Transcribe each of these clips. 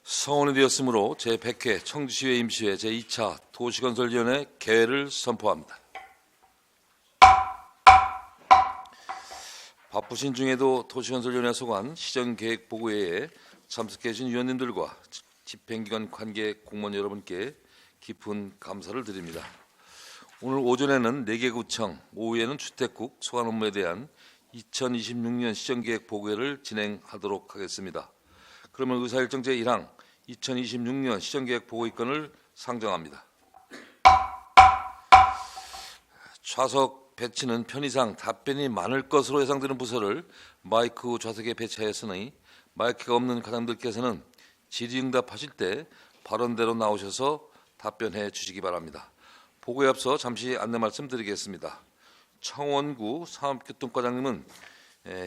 성원이 되었으므로 제100회 청주시회 임시회 제2차 도시건설위원회 개회를 선포합니다. 바쁘신 중에도 도시건설위원회 소관 시정계획보고회에 참석해 주신 위원님들과 집행기관 관계 공무원 여러분께 깊은 감사를 드립니다. 오늘 오전에는 4개 구청, 오후에는 주택국 소관 업무에 대한 2026년 시정계획보고회를 진행하도록 하겠습니다. 그러면 의사일정 제1항 2026년 시정계획보고의건을 상정합니다. 좌석 배치는 편의상 답변이 많을 것으로 예상되는 부서를 마이크 좌석에 배치하였으니 마이크가 없는 과장들께서는 질의응답하실 때 발언대로 나오셔서 답변해 주시기 바랍니다. 보고에 앞서 잠시 안내 말씀드리겠습니다. 청원구 산업교통과장님은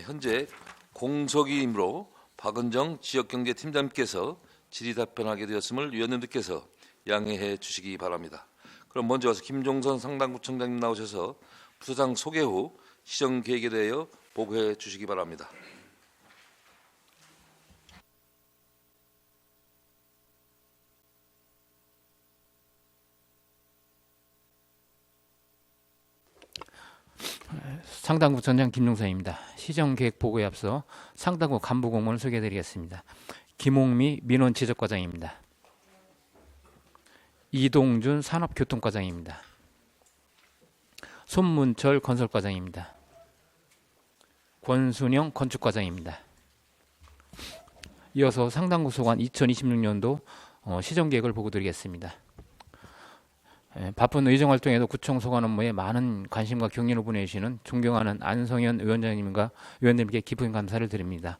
현재 공석이이므로 박은정 지역경제팀장님께서 질의 답변하게 되었음을 위원님들께서 양해해 주시기 바랍니다. 그럼 먼저 와서 김종선 상당구청장님 나오셔서 부서장 소개 후 시정계획에 대하여 보고해 주시기 바랍니다. 상당구청장 김종선입니다. 시정계획보고에 앞서 상당구 간부공무원을 소개해드리겠습니다. 김홍미 민원지적과장입니다. 이동준 산업교통과장입니다. 손문철 건설과장입니다. 권순영 건축과장입니다. 이어서 상당구 소관 2026년도 시정계획을 보고드리겠습니다. 바쁜 의정활동에도 구청 소관 업무에 많은 관심과 격려를 보내주시는 존경하는 안성현 위원장님과 위원님께 깊은 감사를 드립니다.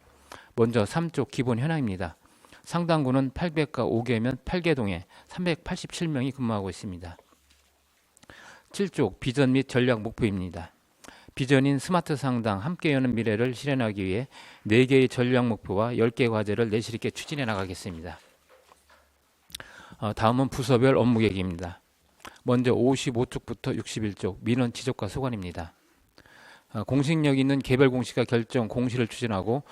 먼저 3쪽 기본 현황입니다. 상당구는 800가 5개면 8개동에 387명이 근무하고 있습니다. 7쪽 비전 및 전략 목표입니다. 비전인 스마트 상당 함께 여는 미래를 실현하기 위해 4개의 전략 목표와 10개 과제를 내실 있게 추진해 나가겠습니다. 다음은 부서별 업무 계획입니다. 먼저 55쪽부터 61쪽 민원 지적과 소관입니다. 공식력 있는 개별 공시가 결정 공시를 추진하고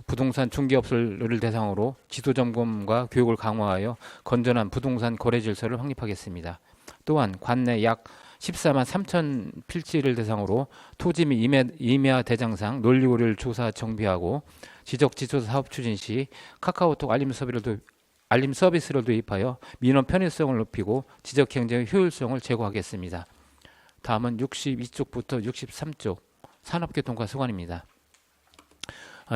부동산 중개업소를 대상으로 지도점검과 교육을 강화하여 건전한 부동산 거래 질서를 확립하겠습니다. 또한 관내 약 14만 3천 필지를 대상으로 토지 및 임야 대장상 논리고리를 조사 정비하고 지적지조 사업 추진 시 카카오톡 알림 서비스를 도입하여 민원 편의성을 높이고 지적행정의 효율성을 제고하겠습니다. 다음은 62쪽부터 63쪽 산업교통과 소관입니다.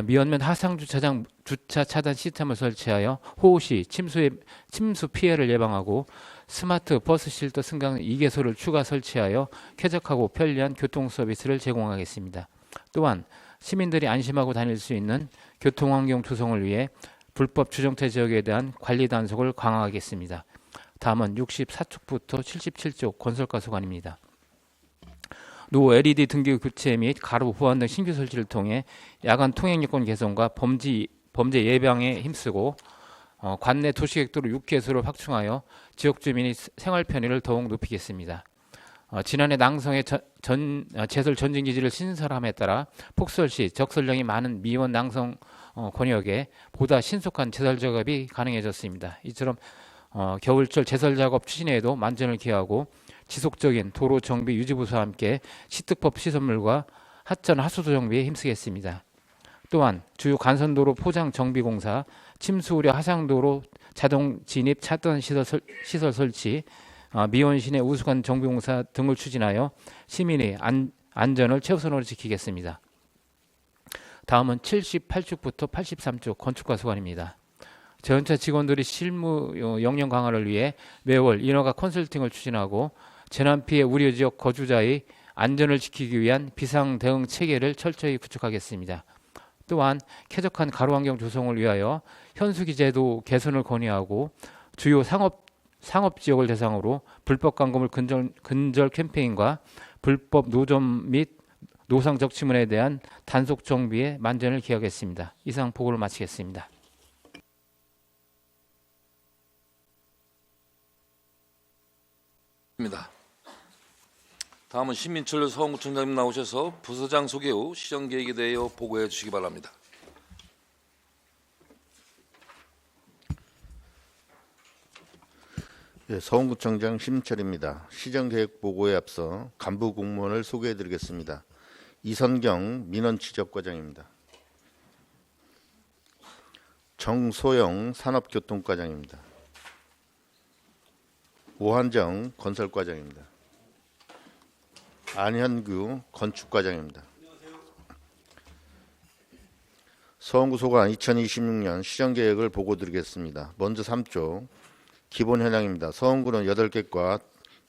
미연면 하상주차장 주차 차단 시스템을 설치하여 호우 시 침수 피해를 예방하고 스마트 버스 쉴터 승강 2개소를 추가 설치하여 쾌적하고 편리한 교통 서비스를 제공하겠습니다. 또한 시민들이 안심하고 다닐 수 있는 교통환경 조성을 위해 불법 주정차 지역에 대한 관리 단속을 강화하겠습니다. 다음은 64쪽부터 77쪽 건설과 소관입니다. 노 LED 등기 교체 및 가로 보완 등 신규 설치를 통해 야간 통행 여건 개선과 범죄 예방에 힘쓰고 관내 도시객도로 6개소를 확충하여 지역 주민의 생활 편의를 더욱 높이겠습니다. 지난해 낭성의 제설 전진기지를 신설함에 따라 폭설 시 적설량이 많은 미원 낭성 권역에 보다 신속한 제설 작업이 가능해졌습니다. 이처럼 겨울철 제설 작업 추진에도 만전을 기하고 지속적인 도로 정비 유지보수와 함께 시특법 시설물과 하천 하수도 정비에 힘쓰겠습니다. 또한 주요 간선도로 포장 정비 공사, 침수 우려 하상도로 자동 진입 차단 시설 설치, 미원 시내 우수관 정비 공사 등을 추진하여 시민의 안전을 최우선으로 지키겠습니다. 다음은 78쪽부터 83쪽 건축과 소관입니다. 전차 직원들이 실무 역량 강화를 위해 매월 인허가 컨설팅을 추진하고 재난 피해 우려 지역 거주자의 안전을 지키기 위한 비상 대응 체계를 철저히 구축하겠습니다. 또한 쾌적한 가로환경 조성을 위하여 현수기 제도 개선을 건의하고 주요 상업 지역을 대상으로 불법 감금을 근절 캠페인과 불법 노점 및 노상 적치문에 대한 단속 정비에 만전을 기하겠습니다. 이상 보고를 마치겠습니다. 다음은 신민철 서원구청장님 나오셔서 부서장 소개 후 시정계획에 대하여 보고해 주시기 바랍니다. 예, 서원구청장 심철입니다. 시정계획보고에 앞서 간부 공무원을 소개해드리겠습니다. 이선경 민원지적과장입니다. 정소영 산업교통과장입니다. 오한정 건설과장입니다. 안현규 건축과장입니다. 서원구소관 2026년 시정계획을 보고드리겠습니다. 먼저 3조 기본 현황입니다. 서원구는 8개과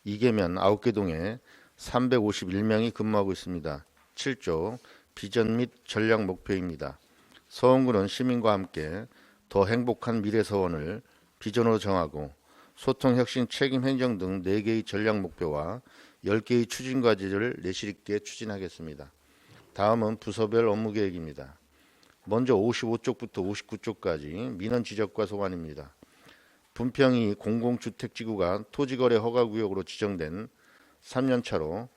2개면 9개 동에 351명이 근무하고 있습니다. 7조 비전 및 전략 목표입니다. 서원구는 시민과 함께 더 행복한 미래 서원을 비전으로 정하고 소통, 혁신, 책임, 행정 등 4개의 전략 목표와 10개의 추진 과제를 내실 있게 추진하겠습니다. 다음은 부서별 업무 계획입니다. 먼저 55쪽부터 59쪽까지 민원 지적과 소관입니다. 분평이 공공주택지구가 토지거래 허가구역으로 지정된 3년차로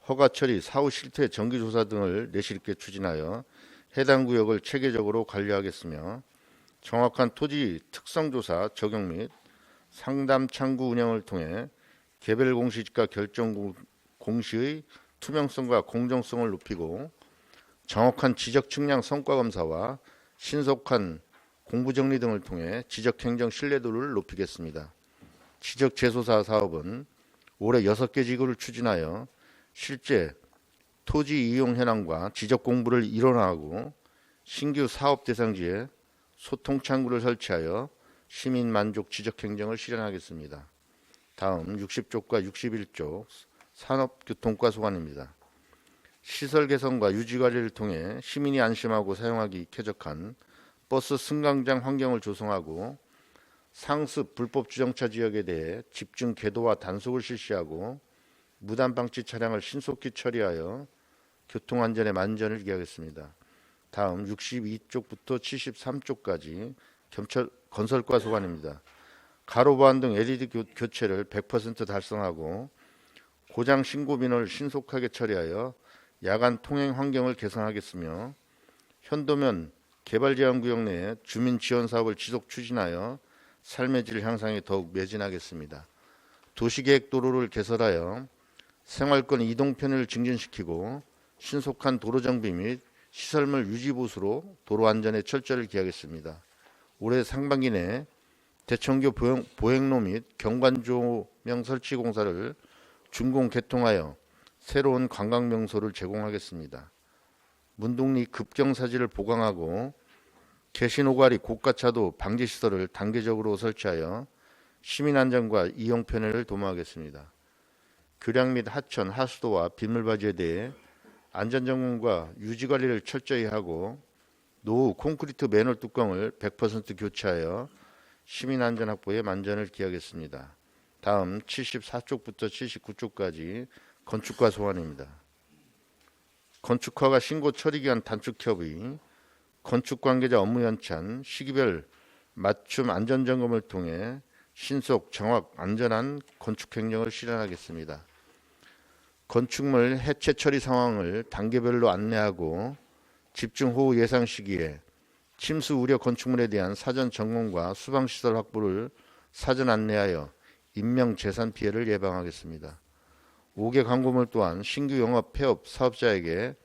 허가 처리, 사후 실태 정기조사 등을 내실 있게 추진하여 해당 구역을 체계적으로 관리하겠으며 정확한 토지 특성조사 적용 및 상담 창구 운영을 통해 개별 공시지가 결정 공시의 투명성과 공정성을 높이고 정확한 지적 측량 성과 검사와 신속한 공부정리 등을 통해 지적행정 신뢰도를 높이겠습니다. 지적재소사 사업은 올해 6개 지구를 추진하여 실제 토지 이용 현황과 지적 공부를 일원화하고 신규 사업 대상지에 소통 창구를 설치하여 시민 만족 지적행정을 실현하겠습니다. 다음 60쪽과 61쪽 산업교통과 소관입니다. 시설 개선과 유지 관리를 통해 시민이 안심하고 사용하기 쾌적한 버스 승강장 환경을 조성하고 상습 불법 주정차 지역에 대해 집중 계도와 단속을 실시하고 무단 방치 차량을 신속히 처리하여 교통안전에 만전을 기하겠습니다. 다음 62쪽부터 73쪽까지 건설과 소관입니다. 가로 보안 등 LED 교체를 100% 달성하고 고장 신고 민원을 신속하게 처리하여 야간 통행 환경을 개선하겠으며 현도면 개발제한구역 내에 주민 지원 사업을 지속 추진하여 삶의 질 향상에 더욱 매진하겠습니다. 도시계획 도로를 개설하여 생활권 이동 편의를 증진시키고 신속한 도로 정비 및 시설물 유지 보수로 도로 안전에 철저를 기하겠습니다. 올해 상반기 내 대청교 보행로 및 경관 조명 설치 공사를 준공 개통하여 새로운 관광 명소를 제공하겠습니다. 문동리 급경사지를 보강하고 개신오가리 고가차도 방지시설을 단계적으로 설치하여 시민 안전과 이용 편의를 도모하겠습니다. 교량 및 하천, 하수도와 빗물바지에 대해 안전점검과 유지관리를 철저히 하고 노후 콘크리트 맨홀 뚜껑을 100% 교체하여 시민 안전 확보에 만전을 기하겠습니다. 다음 74쪽부터 79쪽까지 건축과 소관입니다. 건축허가 신고 처리기간 단축 협의, 건축 관계자 업무 연찬, 시기별 맞춤 안전점검을 통해 신속, 정확, 안전한 건축 행정을 실현하겠습니다. 건축물 해체 처리 상황을 단계별로 안내하고 집중호우 예상 시기에 침수 우려 건축물에 대한 사전 점검과 수방시설 확보를 사전 안내하여 인명 재산 피해를 예방하겠습니다. 5개 광고물 또한 신규 영업 폐업 사업자에게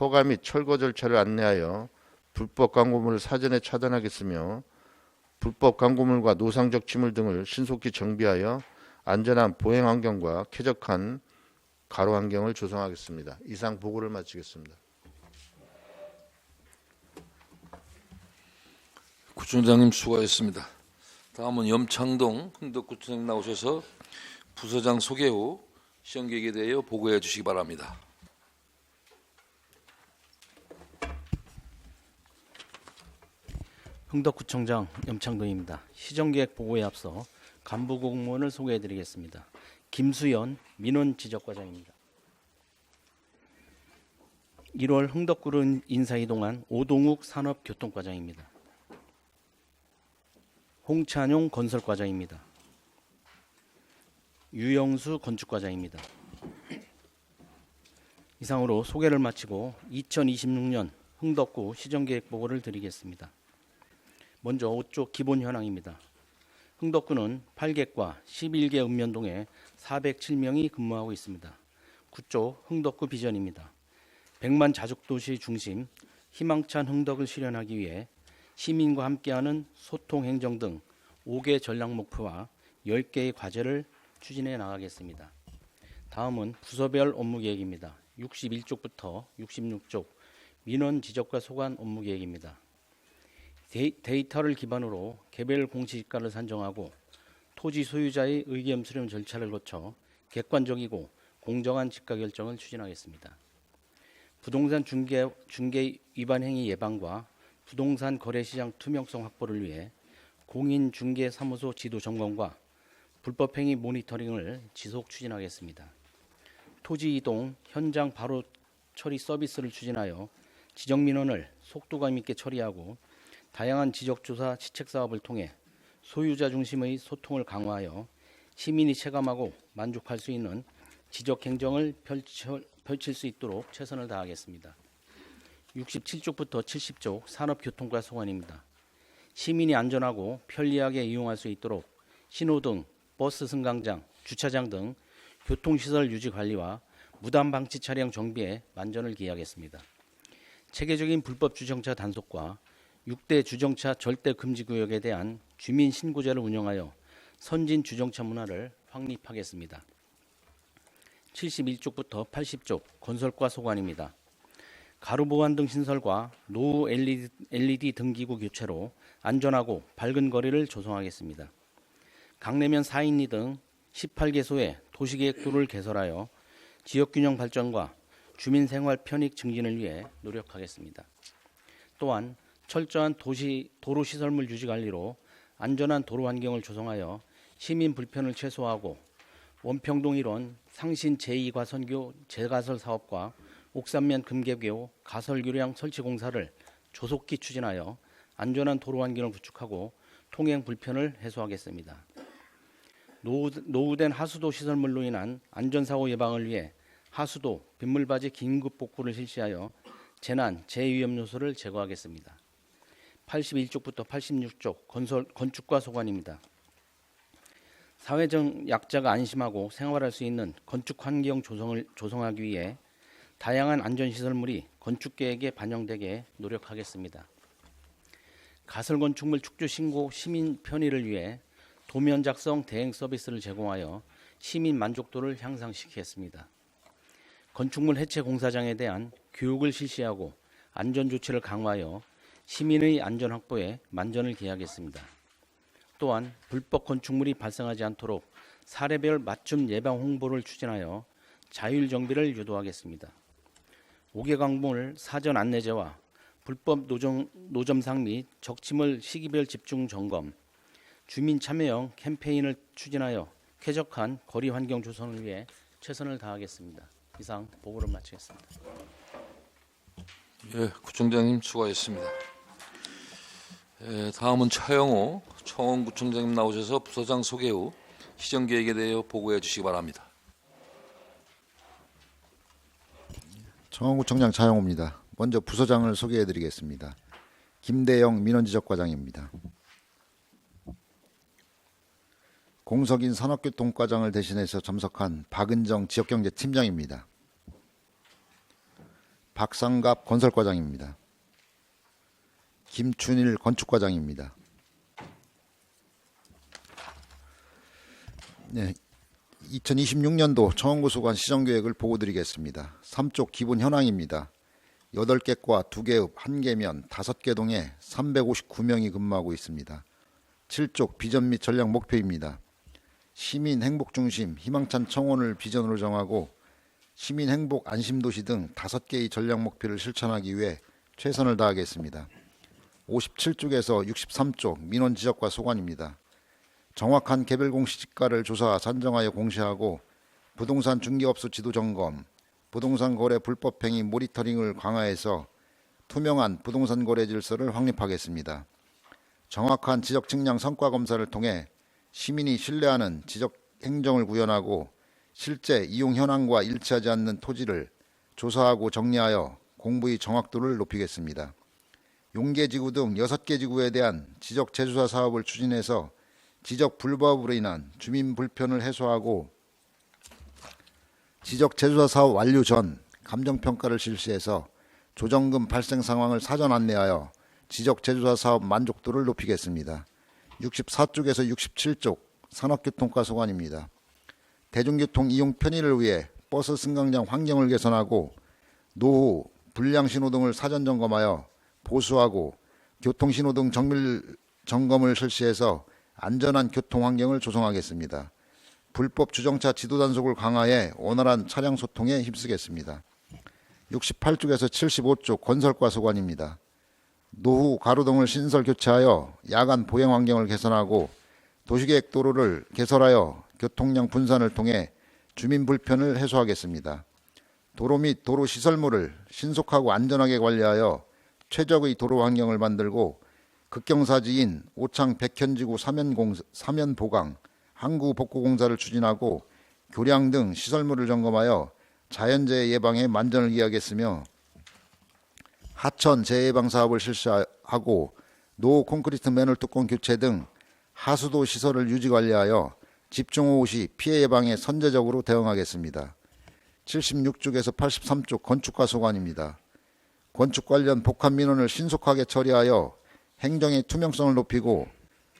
허가 및 철거 절차를 안내하여 불법 광고물을 사전에 차단하겠으며 불법 광고물과 노상적 침울 등을 신속히 정비하여 안전한 보행 환경과 쾌적한 가로 환경을 조성하겠습니다. 이상 보고를 마치겠습니다. 구청장님 수고하셨습니다. 다음은 염창동 흥덕구청장 나오셔서 부서장 소개 후 시정계획에 대하여 보고해 주시기 바랍니다. 흥덕구청장 염창동입니다. 시정계획 보고에 앞서 간부 공무원을 소개해드리겠습니다. 김수연 민원지적과장입니다. 1월 흥덕구를 인사이동한 오동욱 산업교통과장입니다. 홍찬용 건설과장입니다. 유영수 건축과장입니다. 이상으로 소개를 마치고 2026년 흥덕구 시정계획 보고를 드리겠습니다. 먼저 5조 기본 현황입니다. 흥덕구는 8객과 11개 읍면동에 407명이 근무하고 있습니다. 9조 흥덕구 비전입니다. 100만 자족도시 중심 희망찬 흥덕을 실현하기 위해 시민과 함께하는 소통 행정 등 5개 전략 목표와 10개의 과제를 추진해 나가겠습니다. 다음은 부서별 업무 계획입니다. 61쪽부터 66쪽 민원 지적과 소관 업무 계획입니다. 데이터를 기반으로 개별 공시지가를 산정하고 토지 소유자의 의견 수렴 절차를 거쳐 객관적이고 공정한 지가 결정을 추진하겠습니다. 부동산 중개 위반 행위 예방과 부동산 거래시장 투명성 확보를 위해 공인중개사무소 지도 점검과 불법행위 모니터링을 지속 추진하겠습니다. 토지 이동, 현장 바로 처리 서비스를 추진하여 지적민원을 속도감 있게 처리하고 다양한 지적조사 시책사업을 통해 소유자 중심의 소통을 강화하여 시민이 체감하고 만족할 수 있는 지적행정을 펼칠 수 있도록 최선을 다하겠습니다. 67쪽부터 70쪽 산업교통과 소관입니다. 시민이 안전하고 편리하게 이용할 수 있도록 신호등, 버스 승강장, 주차장 등 교통시설 유지 관리와 무단 방치 차량 정비에 만전을 기하겠습니다. 체계적인 불법 주정차 단속과 6대 주정차 절대 금지 구역에 대한 주민 신고제를 운영하여 선진 주정차 문화를 확립하겠습니다. 71쪽부터 80쪽 건설과 소관입니다. 가로 보안 등 신설과 노후 LED 등기구 교체로 안전하고 밝은 거리를 조성하겠습니다. 강내면 4인리 등 18개소의 도시계획도를 개설하여 지역균형 발전과 주민생활 편익 증진을 위해 노력하겠습니다. 또한 철저한 도로시설물 유지관리로 안전한 도로 환경을 조성하여 시민 불편을 최소화하고 원평동 일원 상신 제2과선교 재가설 사업과 옥산면 금계교 가설교량 설치 공사를 조속히 추진하여 안전한 도로 환경을 구축하고 통행 불편을 해소하겠습니다. 노후된 하수도 시설물로 인한 안전사고 예방을 위해 하수도, 빗물바지 긴급 복구를 실시하여 재난, 재위험 요소를 제거하겠습니다. 81쪽부터 86쪽 건축과 소관입니다. 사회적 약자가 안심하고 생활할 수 있는 건축 환경 조성하기 위해 다양한 안전시설물이 건축계획에 반영되게 노력하겠습니다. 가설건축물 축조 신고 시민 편의를 위해 도면 작성 대행 서비스를 제공하여 시민 만족도를 향상시키겠습니다. 건축물 해체 공사장에 대한 교육을 실시하고 안전조치를 강화하여 시민의 안전 확보에 만전을 기하겠습니다. 또한 불법 건축물이 발생하지 않도록 사례별 맞춤 예방 홍보를 추진하여 자율 정비를 유도하겠습니다. 5개 광물 사전 안내제와 불법 노점상 및 적침을 시기별 집중 점검, 주민 참여형 캠페인을 추진하여 쾌적한 거리 환경 조성을 위해 최선을 다하겠습니다. 이상 보고를 마치겠습니다. 예, 구청장님 수고하셨습니다. 다음은 차영호 청원구청장님 나오셔서 부서장 소개 후 시정계획에 대해 보고해 주시기 바랍니다. 청원구청장 차영호입니다. 먼저 부서장을 소개해 드리겠습니다. 김대영 민원지적과장입니다. 공석인 산업교통과장을 대신해서 참석한 박은정 지역경제팀장입니다. 박상갑 건설과장입니다. 김춘일 건축과장입니다. 네, 2026년도 청원구 소관 시정계획을 보고드리겠습니다. 3쪽 기본 현황입니다. 8개과 2개읍, 1개면, 5개 동에 359명이 근무하고 있습니다. 7쪽 비전 및 전략 목표입니다. 시민 행복 중심 희망찬 청원을 비전으로 정하고 시민 행복 안심도시 등 5개의 전략 목표를 실천하기 위해 최선을 다하겠습니다. 57쪽에서 63쪽 민원 지적과 소관입니다. 정확한 개별 공시지가를 조사 산정하여 공시하고 부동산 중개업소 지도 점검, 부동산 거래 불법행위 모니터링을 강화해서 투명한 부동산 거래 질서를 확립하겠습니다. 정확한 지적 측량 성과 검사를 통해 시민이 신뢰하는 지적 행정을 구현하고 실제 이용 현황과 일치하지 않는 토지를 조사하고 정리하여 공부의 정확도를 높이겠습니다. 용계지구 등 6개 지구에 대한 지적 재조사 사업을 추진해서 지적 불법으로 인한 주민 불편을 해소하고 지적 제조사 사업 완료 전 감정평가를 실시해서 조정금 발생 상황을 사전 안내하여 지적 제조사 사업 만족도를 높이겠습니다. 64쪽에서 67쪽 산업교통과 소관입니다. 대중교통 이용 편의를 위해 버스 승강장 환경을 개선하고 노후, 불량신호 등을 사전 점검하여 보수하고 교통신호등 정밀 점검을 실시해서 안전한 교통 환경을 조성하겠습니다. 불법 주정차 지도 단속을 강화해 원활한 차량 소통에 힘쓰겠습니다. 68쪽에서 75쪽 건설과 소관입니다. 노후 가로등을 신설 교체하여 야간 보행 환경을 개선하고 도시계획 도로를 개설하여 교통량 분산을 통해 주민 불편을 해소하겠습니다. 도로 및 도로 시설물을 신속하고 안전하게 관리하여 최적의 도로 환경을 만들고 극경사지인 오창 백현지구 사면 보강, 항구 복구 공사를 추진하고 교량 등 시설물을 점검하여 자연재해 예방에 만전을 기하겠으며 하천 재해 예방 사업을 실시하고 노 콘크리트 맨홀 뚜껑 교체 등 하수도 시설을 유지 관리하여 집중호우 시 피해 예방에 선제적으로 대응하겠습니다. 76쪽에서 83쪽 건축과 소관입니다. 건축 관련 복합 민원을 신속하게 처리하여 행정의 투명성을 높이고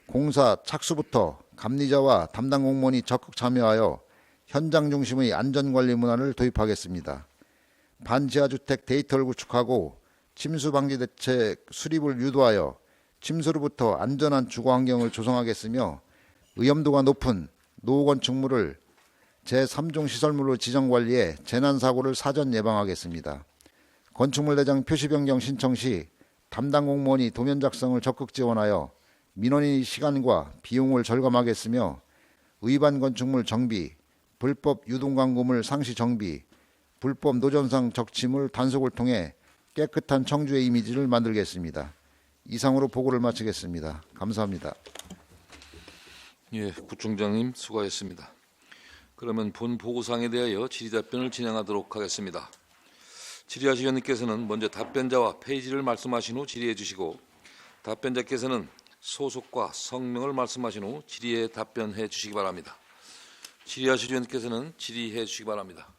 공사 착수부터 감리자와 담당 공무원이 적극 참여하여 현장 중심의 안전관리 문화를 도입하겠습니다. 반지하주택 데이터를 구축하고 침수 방지 대책 수립을 유도하여 침수로부터 안전한 주거 환경을 조성하겠으며 위험도가 높은 노후 건축물을 제3종 시설물로 지정 관리해 재난사고를 사전 예방하겠습니다. 건축물 대장 표시 변경 신청 시 담당 공무원이 도면 작성을 적극 지원하여 민원인의 시간과 비용을 절감하겠으며 위반 건축물 정비, 불법 유동광고물 상시 정비, 불법 노점상 적치물 단속을 통해 깨끗한 청주의 이미지를 만들겠습니다. 이상으로 보고를 마치겠습니다. 감사합니다. 예, 구청장님 수고하셨습니다. 그러면 본 보고사항에 대하여 질의답변을 진행하도록 하겠습니다. 질의하실 의원님께서는 먼저 답변자와 페이지를 말씀하신 후 질의해 주시고 답변자께서는 소속과 성명을 말씀하신 후 질의에 답변해 주시기 바랍니다. 질의하실 의원님께서는 질의해 주시기 바랍니다.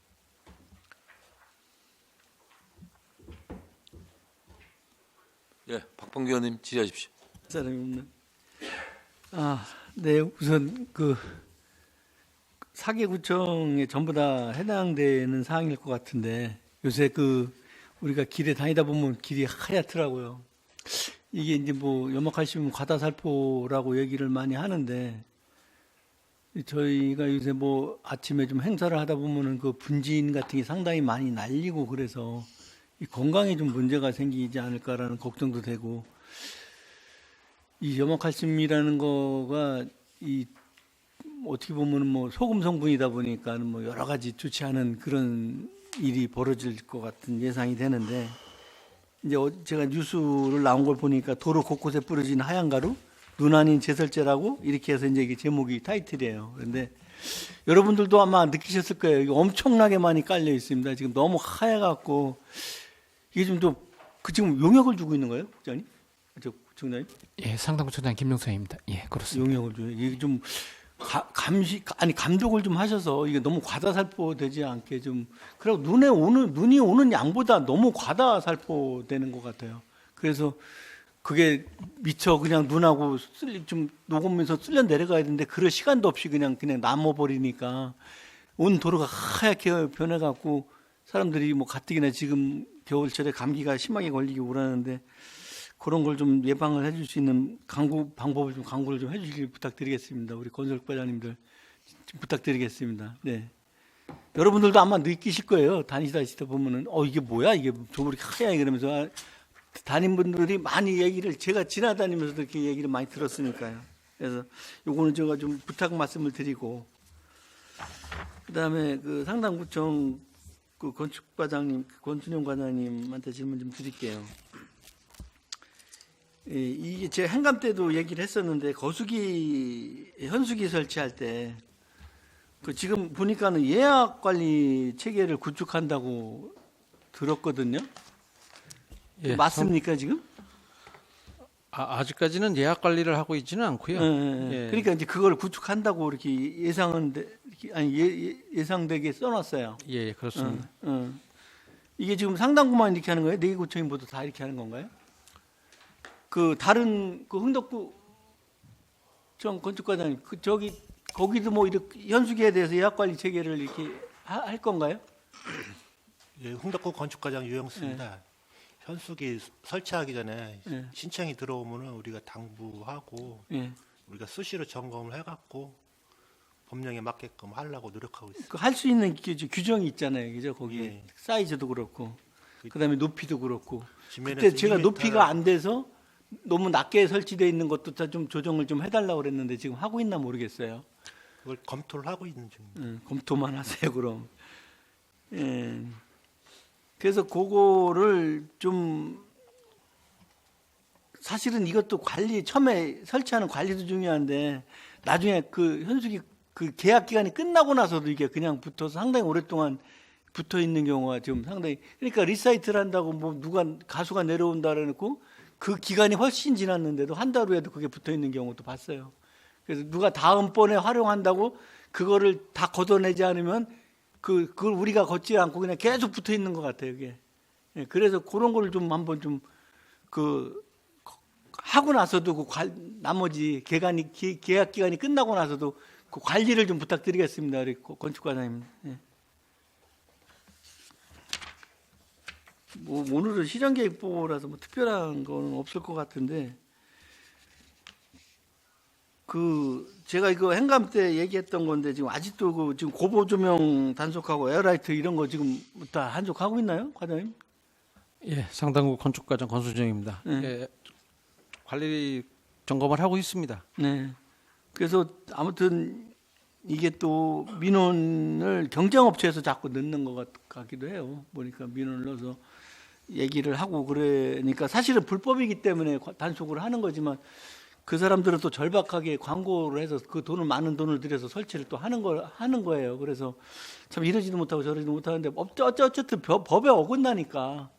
예, 박범규 의원님 질의하십시오. 사람이 없는. 네, 우선 그 사개구청에 전부 다 해당되는 사항일 것 같은데 요새 그 우리가 길에 다니다 보면 길이 하얗더라고요. 이게 이제 뭐 염화칼슘 과다살포라고 얘기를 많이 하는데 저희가 요새 뭐 아침에 좀 행사를 하다 보면은 그 분진 같은 게 상당히 많이 날리고 그래서 이 건강에 좀 문제가 생기지 않을까라는 걱정도 되고 이 염화칼슘이라는 거가 이 어떻게 보면 뭐 소금 성분이다 보니까 뭐 여러 가지 좋지 않은 그런 일이 벌어질 것 같은 예상이 되는데 이제 제가 뉴스를 나온 걸 보니까 도로 곳곳에 뿌려진 하얀 가루 눈 아닌 제설제라고 이렇게 해서 이제 이게 제목이 타이틀이에요. 그런데 여러분들도 아마 느끼셨을 거예요. 이게 엄청나게 많이 깔려 있습니다. 지금 너무 하얘갖고 이게 좀 또 그 지금 용역을 주고 있는 거예요, 국장님? 저 구청장님? 예, 상당구청장 김용서입니다. 예, 그렇습니다. 용역을 줘요. 이게 좀 감독을 좀 하셔서 이게 너무 과다살포되지 않게 좀 그리고 눈이 오는 양보다 너무 과다살포되는 것 같아요. 그래서 그게 미처 그냥 눈하고 좀 녹으면서 쓸려 내려가야 되는데 그럴 시간도 없이 그냥 남아버리니까 온 도로가 하얗게 변해갖고 사람들이 뭐 가뜩이나 지금 겨울철에 감기가 심하게 걸리기 그러는데 그런 걸 좀 예방을 해줄 수 있는 방법을 좀 강구를 좀 해주시길 부탁드리겠습니다. 우리 건설과장님들 좀 부탁드리겠습니다. 네. 여러분들도 아마 느끼실 거예요. 다니다 보면은 이게 뭐야 이게 조물이 하얘 그러면서 담임분들이 많이 얘기를 제가 지나다니면서도 이렇게 얘기를 많이 들었으니까요. 그래서 요거는 제가 좀 부탁 말씀을 드리고 그다음에 그 상당구청 그 건축과장님 권순영 과장님한테 질문 좀 드릴게요. 이게 제가 행감 때도 얘기를 했었는데 거수기 현수기 설치할 때 그 지금 보니까는 예약 관리 체계를 구축한다고 들었거든요. 예, 맞습니까 지금? 아직까지는 예약 관리를 하고 있지는 않고요. 예. 그러니까 이제 그걸 구축한다고 이렇게 예상되게 써놨어요. 예, 그렇습니다. 이게 지금 상당구만 이렇게 하는 거예요? 4개 구청이 모두 다 이렇게 하는 건가요? 그 다른 그 흥덕구청 건축과장님, 그 저기 거기도 뭐 이렇게 현수기에 대해서 예약 관리 체계를 이렇게 할 건가요? 예, 흥덕구 건축과장 유영수입니다. 현수기 설치하기 전에 예. 신청이 들어오면은 우리가 당부하고 예. 우리가 수시로 점검을 해갖고 법령에 맞게끔 하려고 노력하고 있습니다. 그 할 수 있는 규정이 있잖아요, 그죠? 거기 예. 사이즈도 그렇고, 그다음에 높이도 그렇고. 지면에서 그때 제가 2m 높이가 안 돼서 너무 낮게 설치되어 있는 것도 다 좀 조정을 좀 해달라고 그랬는데 지금 하고 있나 모르겠어요. 그걸 검토를 하고 있는 중입니다. 검토만 하세요, 그럼. 예. 그래서 그거를 좀 사실은 이것도 관리 처음에 설치하는 관리도 중요한데 나중에 그 현수기 그 계약 기간이 끝나고 나서도 이게 그냥 붙어서 상당히 오랫동안 붙어 있는 경우가 지금 상당히 그러니까 리사이트를 한다고 뭐 누가 가수가 내려온다 그래놓고 그 기간이 훨씬 지났는데도 한 달 후에도 그게 붙어 있는 경우도 봤어요. 그래서 누가 다음번에 활용한다고 그거를 다 걷어내지 않으면 그걸 우리가 걷지 않고 그냥 계속 붙어 있는 것 같아요, 이게. 예, 그래서 그런 거를 좀 한번 좀 하고 나서도 나머지 계약 기간이 끝나고 나서도 그 관리를 좀 부탁드리겠습니다, 우리 건축과장님. 예. 뭐 오늘은 실현계획보라서 뭐 특별한 거는 없을 것 같은데 제가 이거 행감 때 얘기했던 건데 지금 아직도 지금 고보 조명 단속하고 에어라이트 이런 거 지금 다 한속하고 있나요, 과장님? 예, 상당구 건축과장 권수정입니다. 네. 예, 관리 점검을 하고 있습니다. 네. 그래서 아무튼 이게 또 민원을 경쟁업체에서 자꾸 넣는 것 같기도 해요. 보니까 민원을 넣어서 얘기를 하고 그러니까 사실은 불법이기 때문에 단속을 하는 거지만 그 사람들은 또 절박하게 광고를 해서 그 많은 돈을 들여서 설치를 또 하는 거예요. 그래서 참 이러지도 못하고 저러지도 못하는데 어쨌든 법에 어긋나니까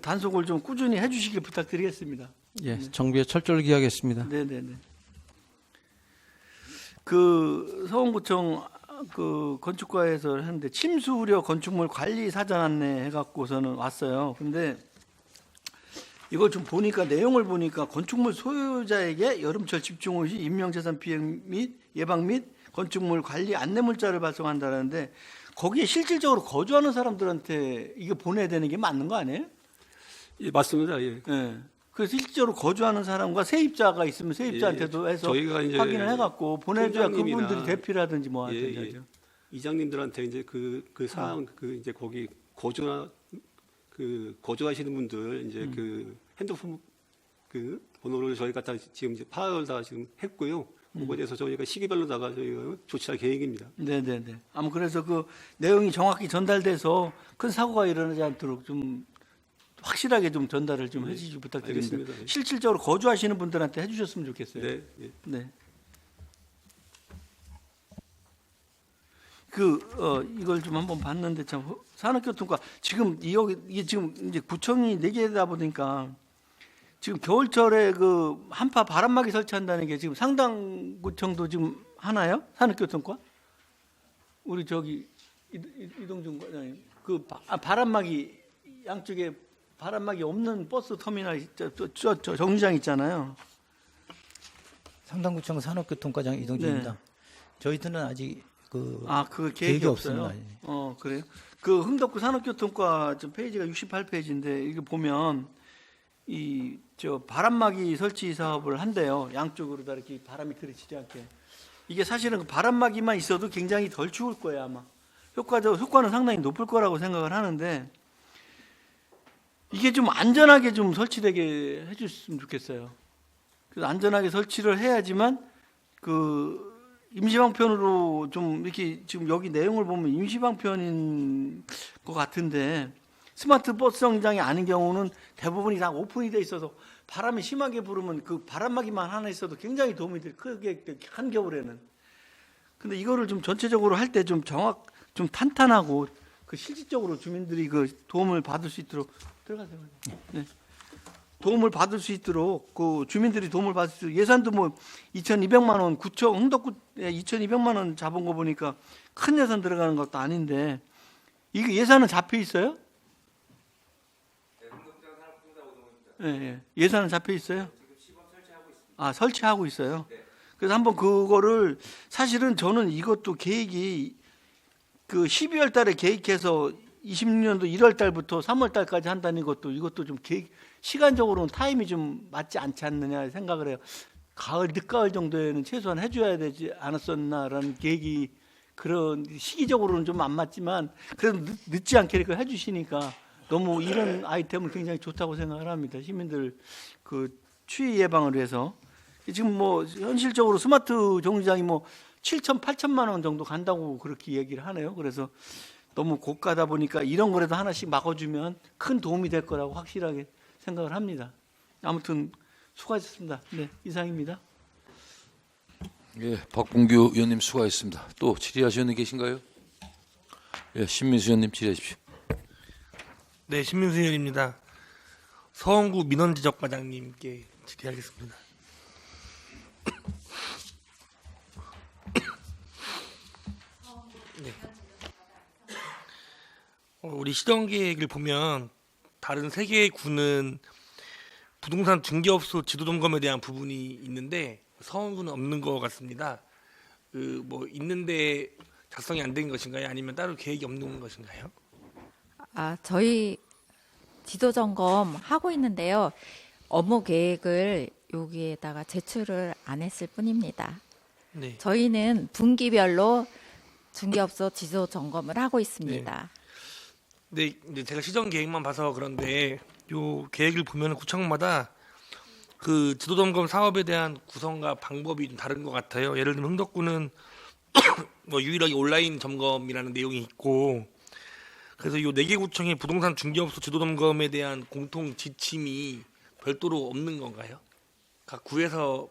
단속을 좀 꾸준히 해주시길 부탁드리겠습니다. 예, 정비에 철저히 기하겠습니다. 네네네. 그 서원구청 그 건축과에서 했는데 침수 우려 건축물 관리 사전 안내 해갖고서는 왔어요. 근데 이걸 좀 보니까 내용을 보니까 건축물 소유자에게 여름철 집중호 시 인명재산 피해 및 예방 및 건축물 관리 안내 문자를 발송한다는데 거기에 실질적으로 거주하는 사람들한테 이게 보내야 되는 게 맞는 거 아니에요? 예, 맞습니다. 예. 네. 그래서 실제로 거주하는 사람과 세입자가 있으면 세입자한테도 해서 저희가 이제 확인을 해갖고 보내줘야 총장님이나 그분들이 대피라든지 뭐 하든지 예, 하죠. 이장님들한테 이제 그 사항 이제 거기 거주하시는 분들 이제 그 핸드폰 그 번호를 저희가 다 지금 이제 파악을 다 지금 했고요. 그거에 대해서 저희가 시기별로다가 저희가 조치할 계획입니다. 네네네. 아무 그래서 그 내용이 정확히 전달돼서 큰 사고가 일어나지 않도록 좀 확실하게 좀 전달을 좀 해주시기 부탁드립니다. 알겠습니다. 네. 실질적으로 거주하시는 분들한테 해주셨으면 좋겠어요. 네. 예. 네. 이걸 좀 한번 봤는데 참 산업교통과 지금 이게 지금 이제 구청이 4개다 보니까 지금 겨울철에 그 한파 바람막이 설치한다는 게 지금 상당구청도 지금 하나요? 산업교통과? 우리 저기 이동준 과장님 그 바람막이 양쪽에 바람막이 없는 버스 터미널 저 정류장 있잖아요. 상당구청 산업교통과장 이동준입니다. 네. 저희들은 아직 그 계획이 없어요. 없습니다. 그래요? 그 흥덕구 산업교통과 좀 페이지가 68페이지인데 이게 보면 저 바람막이 설치 사업을 한대요. 양쪽으로 다 이렇게 바람이 들이치지 않게. 이게 사실은 그 바람막이만 있어도 굉장히 덜 추울 거예요, 아마. 효과는 상당히 높을 거라고 생각을 하는데 이게 좀 안전하게 좀 설치되게 해주셨으면 좋겠어요. 그래서 안전하게 설치를 해야지만 그 임시방편으로 좀 이렇게 지금 여기 내용을 보면 임시방편인 것 같은데 스마트 버스 정류장이 아닌 경우는 대부분이 다 오픈이 돼 있어서 바람이 심하게 불으면 그 바람막이만 하나 있어도 굉장히 도움이 돼 크게 한겨울에는. 근데 이거를 좀 전체적으로 할 때 좀 좀 탄탄하고 그 실질적으로 주민들이 그 도움을 받을 수 있도록 들어가세요. 네. 도움을 받을 수 있도록 그 주민들이 도움을 받을 수 있도록 예산도 뭐 2,200만 원 구청 흥덕구에 2,200만 원 잡은 거 보니까 큰 예산 들어가는 것도 아닌데 이게 예산은 잡혀 있어요? 예, 예. 예산은 잡혀 있어요? 아, 설치하고 있어요. 그래서 한번 그거를 사실은 저는 이것도 계획이 그 12월 달에 계획해서 26년도 1월 달부터 3월 달까지 한다는 것도 이것도 좀 계획 시간적으로는 타임이 좀 맞지 않지 않느냐 생각을 해요. 가을 늦가을 정도에는 최소한 해줘야 되지 않았었나라는 계획이 그런 시기적으로는 좀 안 맞지만 그래도 늦지 않게 이렇게 해주시니까 너무 이런 아이템은 굉장히 좋다고 생각을 합니다. 시민들 그 추위 예방을 위해서 지금 뭐 현실적으로 스마트 정류장이 뭐 7천, 8천만 원 정도 간다고 그렇게 얘기를 하네요. 그래서 너무 고가다 보니까 이런 거라도 하나씩 막아주면 큰 도움이 될 거라고 확실하게 생각을 합니다. 아무튼 수고하셨습니다. 네, 이상입니다. 예, 박봉규 의원님 수고하셨습니다. 또 질의하실 의원님 계신가요? 예, 신민수 의원님 질의하십시오. 네, 신민수 의원입니다. 서원구 민원지적과장님께 질의하겠습니다. 네. 우리 시정계획을 보면 다른 세 개의 구는 부동산 중개업소 지도점검에 대한 부분이 있는데 서원구는 없는 것 같습니다. 그 뭐 있는데 작성이 안 된 것인가요? 아니면 따로 계획이 없는 것인가요? 저희 지도 점검 하고 있는데요. 업무 계획을 여기에다가 제출을 안 했을 뿐입니다. 네. 저희는 분기별로 중개업소 지도 점검을 하고 있습니다. 네, 이제 제가 시정 계획만 봐서 그런데 요 계획을 보면 구청마다 그 지도 점검 사업에 대한 구성과 방법이 좀 다른 것 같아요. 예를 들면 흥덕구는 뭐 유일하게 온라인 점검이라는 내용이 있고, 그래서 요 4개 구청의 부동산 중개업소 지도 점검에 대한 공통 지침이 별도로 없는 건가요? 각 구에서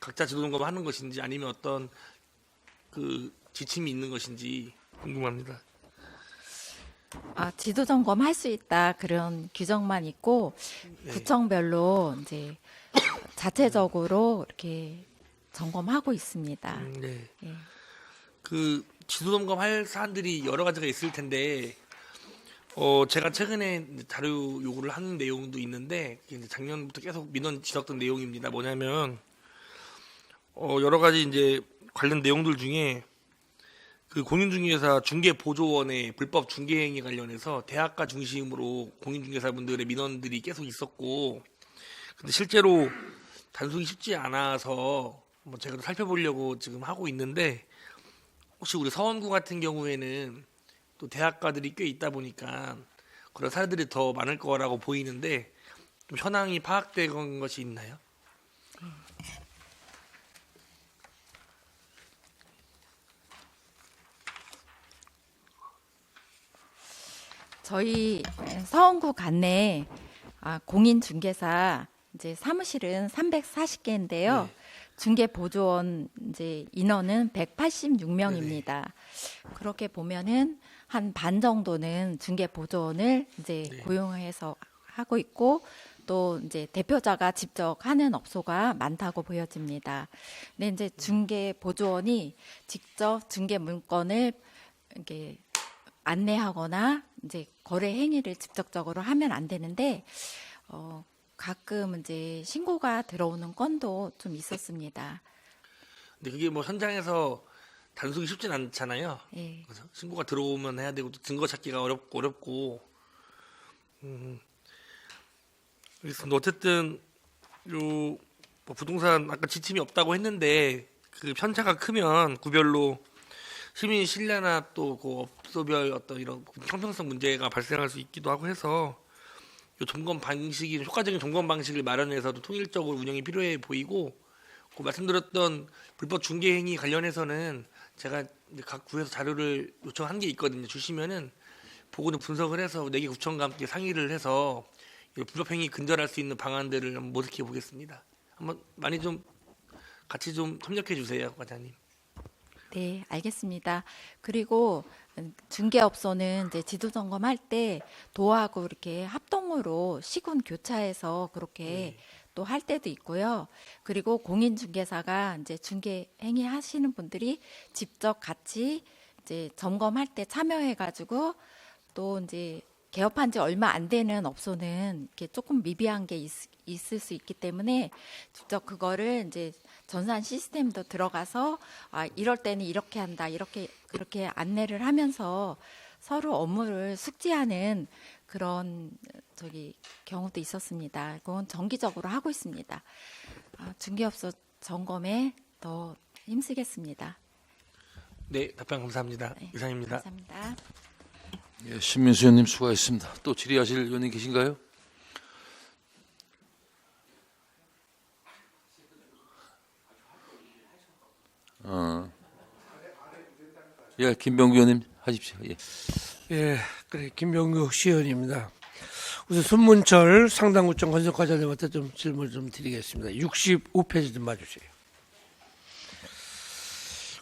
각자 지도 점검하는 것인지 아니면 어떤 그 지침이 있는 것인지 궁금합니다. 지도 점검 할 수 있다 그런 규정만 있고 네. 구청별로 이제 자체적으로 이렇게 점검하고 있습니다. 네. 예. 그 지도 점검할 사안들이 여러 가지가 있을 텐데 제가 최근에 자료 요구를 하는 내용도 있는데 이제 작년부터 계속 민원 지적된 내용입니다. 뭐냐면 여러 가지 이제 관련 내용들 중에 그 공인중개사 중개보조원의 불법 중개행위 관련해서 대학가 중심으로 공인중개사분들의 민원들이 계속 있었고, 근데 실제로 단속이 쉽지 않아서 뭐 제가 살펴보려고 지금 하고 있는데, 혹시 우리 서원구 같은 경우에는 또 대학가들이 꽤 있다 보니까 그런 사례들이 더 많을 거라고 보이는데 좀 현황이 파악된 것이 있나요? 저희 서원구 관내 공인중개사 이제 사무실은 340개인데요. 네. 중개보조원 이제 인원은 186명입니다. 그렇게 보면은 한 반 정도는 중개보조원을 이제 네. 고용해서 하고 있고 또 이제 대표자가 직접 하는 업소가 많다고 보여집니다. 근데 이제 중개보조원이 직접 중개 문건을 이렇게 안내하거나 이제 거래 행위를 직접적으로 하면 안 되는데 가끔 이제 신고가 들어오는 건도 좀 있었습니다. 근데 그게 뭐 현장에서 단속이 쉽진 않잖아요. 예. 그래서 신고가 들어오면 해야 되고 또 증거 찾기가 어렵고. 그래서 어쨌든 요 뭐 부동산 아까 지침이 없다고 했는데 그 편차가 크면 구별로 시민 신뢰나 또 그 업소별 어떤 이런 형평성 문제가 발생할 수 있기도 하고 해서 요 점검 방식이 효과적인 점검 방식을 마련해서도 통일적으로 운영이 필요해 보이고, 그 말씀드렸던 불법 중개 행위 관련해서는 제가 이제 각 구에서 자료를 요청한 게 있거든요. 주시면은 보고는 분석을 해서 4개 구청과 함께 상의를 해서 이 불법 행위 근절할 수 있는 방안들을 한번 모색해 보겠습니다. 한번 많이 좀 같이 좀 협력해 주세요, 과장님. 네, 알겠습니다. 그리고 중개업소는 이제 지도 점검할 때 도하고 이렇게 합동으로 시군 교차해서 그렇게 또 할 때도 있고요. 그리고 공인중개사가 이제 중개 행위 하시는 분들이 직접 같이 이제 점검할 때 참여해가지고 또 이제 개업한 지 얼마 안 되는 업소는 이렇게 조금 미비한 게 있을 수 있기 때문에 직접 그거를 이제 전산 시스템도 들어가서 이럴 때는 이렇게 한다, 이렇게 그렇게 안내를 하면서 서로 업무를 숙지하는 그런 경우도 있었습니다. 그건 정기적으로 하고 있습니다. 중개업소 점검에 더 힘쓰겠습니다. 네, 답변 감사합니다. 네, 이상입니다. 감사합니다. 예, 신민수 의원님 수고하셨습니다. 또 질의하실 의원님 계신가요? 예, 김병규 의원님 하십시오. 예. 예, 그래 김병규 시의원입니다. 우선 손문철 상당구청 건설과장님한테 좀 질문 좀 드리겠습니다. 65페이지 좀 봐주세요.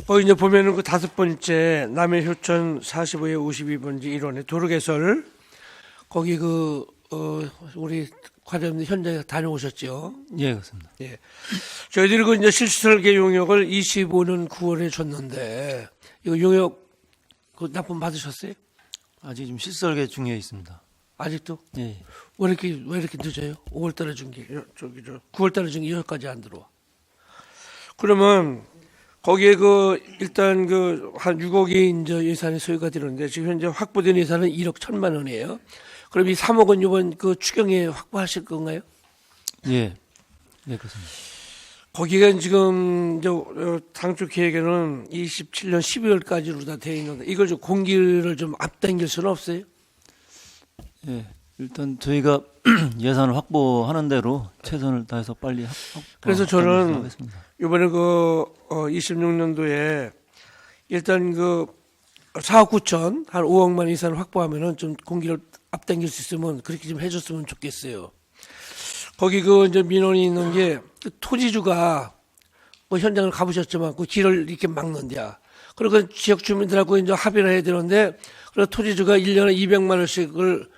거기 이제 보면은 그 5번째 남해 효천 45에 52번지 1원에 도로 개설 거기 우리 과장님 현장에 다녀오셨죠? 예, 그렇습니다. 예. 저희들이 그 이제 실수설계 용역을 25년 9월에 줬는데 이거 용역 그 납품 받으셨어요? 아직 좀 실설계 중에 있습니다. 아직도? 예. 왜 이렇게 늦어요? 5월달에 준 게, 9월달에 준 게 여기까지 안 들어와. 그러면 거기에 일단 한 6억이 이제 예산이 소요가 되는데 지금 현재 확보된 예산은 1억 1,000만 원이에요. 그럼 이 3억은 이번 추경에 확보하실 건가요? 예. 네, 그렇습니다. 거기가 지금 당초 계획에는 27년 12월까지로 다 되어 있는데 이걸 좀 공기를 좀 앞당길 수는 없어요? 예. 일단 저희가 예산을 확보하는 대로 최선을 다해서 빨리 그래서 저는 하겠습니다. 이번에 26년도에 일단 4억 9천 한 5억만 예산을 확보하면은 좀 공기를 앞당길 수 있으면 그렇게 좀 해줬으면 좋겠어요. 거기 이제 민원이 있는 게 토지주가 현장을 가보셨지만 그 길을 이렇게 막는데야. 그리고 지역 주민들하고 이제 합의를 해야 되는데 그래서 토지주가 1년에 200만 원씩을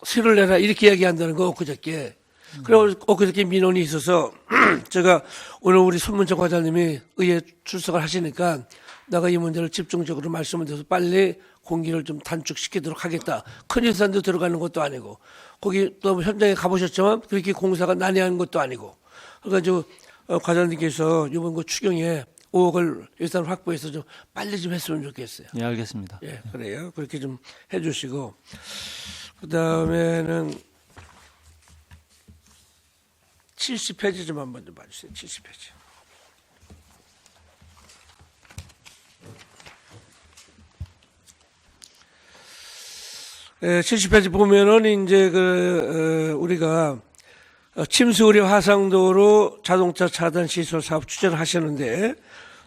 세를 내라 이렇게 이야기한다는 거 엊그저께. 그리고 엊그저께 민원이 있어서 제가 오늘 우리 손문철 과장님이 의회 출석을 하시니까 내가 이 문제를 집중적으로 말씀을 드려서 빨리 공기를 좀 단축시키도록 하겠다. 큰 예산도 들어가는 것도 아니고 거기 또 현장에 가보셨지만 그렇게 공사가 난해한 것도 아니고 그래가지고 과장님께서 이번 추경에 5억을 예산을 확보해서 좀 빨리 좀 했으면 좋겠어요. 예, 알겠습니다. 예, 그래요. 그렇게 좀 해주시고 그 다음에는 70페이지 좀 한번 좀 봐주세요. 70페이지. 예, 70페이지 보면은 이제 우리가 침수 우려 하상도로 자동차 차단 시설 사업 추진을 하시는데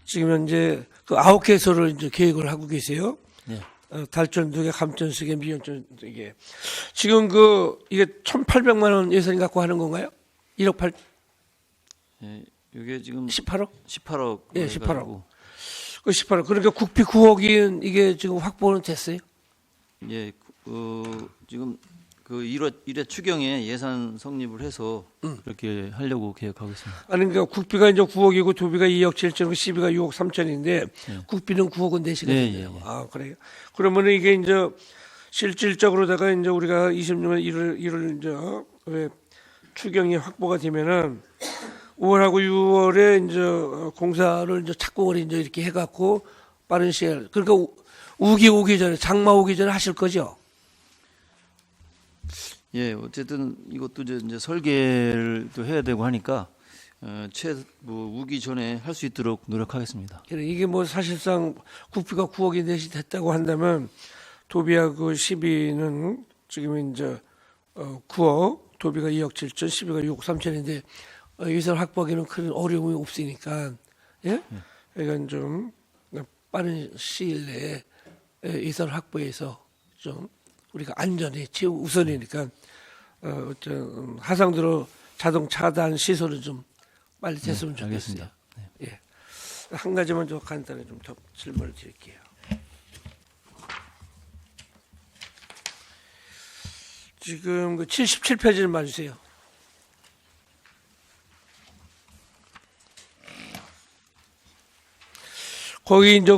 지금 현재 9개소를 이제 계획을 하고 계세요. 예. 달전 2개, 감전 3개, 미연전 2개. 지금 이게 1,800만 원 예산 갖고 하는 건가요? 1억 8. 예, 이게 지금 18억? 18억. 예, 18억. 18억. 그러니까 국비 9억이 이게 지금 확보는 됐어요? 예, 지금 1회 추경에 예산 성립을 해서 그렇게 하려고 계획하고 있습니다. 아니, 그러니까 국비가 이제 9억이고 도비가 2억 7천, 12가 6억 3천인데 예. 국비는 9억은 내시거든요. 예, 예, 예. 아, 그래요. 그러면은 이게 이제 실질적으로다가 이제 우리가 26년 1월 이제 왜 추경이 확보가 되면은 5월하고 6월에 이제 공사를 이제 착공을 이제 이렇게 해갖고 빠른 시일 그러니까 우기 오기 전에 장마 오기 전에 하실 거죠? 예, 어쨌든 이것도 이제 설계를 또 해야 되고 하니까 우기 전에 할 수 있도록 노력하겠습니다. 그래, 이게 사실상 국비가 9억이 넷이 됐다고 한다면 도비하고 12는 지금 이제 9억, 도비가 2억 7천, 12가 6억 3천인데 예산 확보하기는 큰 어려움이 없으니까 예? 그러니까 좀 빠른 시일 내에 예산 확보해서 좀 우리가 안전이 최우선이니까 하상도로 자동 차단 시설을 좀 빨리 됐으면 좋겠어요. 알겠습니다. 네. 예. 한 가지만 좀 간단히 좀 더 질문을 드릴게요. 지금 그 77페이지를 봐주세요. 거기 이제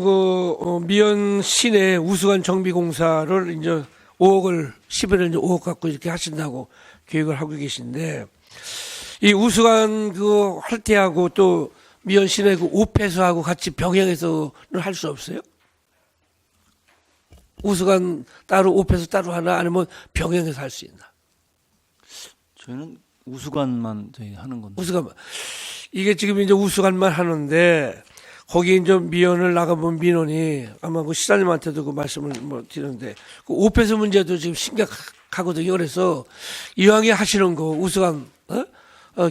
미연 시내 우수관 정비공사를 이제 5억을 11월 이제 5억 갖고 이렇게 하신다고 계획을 하고 계신데, 이 우수관 그 할 때하고 또 미연 시내 그 오폐수하고 같이 병행해서는 할 수 없어요? 우수관 따로 오폐수 따로 하나, 아니면 병행해서 할 수 있나? 저희는 우수관만 저희 하는 건데. 우수관, 이게 지금 이제 우수관만 하는데, 거기 이제 미연을 나가본 민원이 아마 그 시장님한테도 그 말씀을 뭐 드렸는데, 그 오폐수 문제도 지금 심각하거든요. 그래서 이왕에 하시는 거 우수관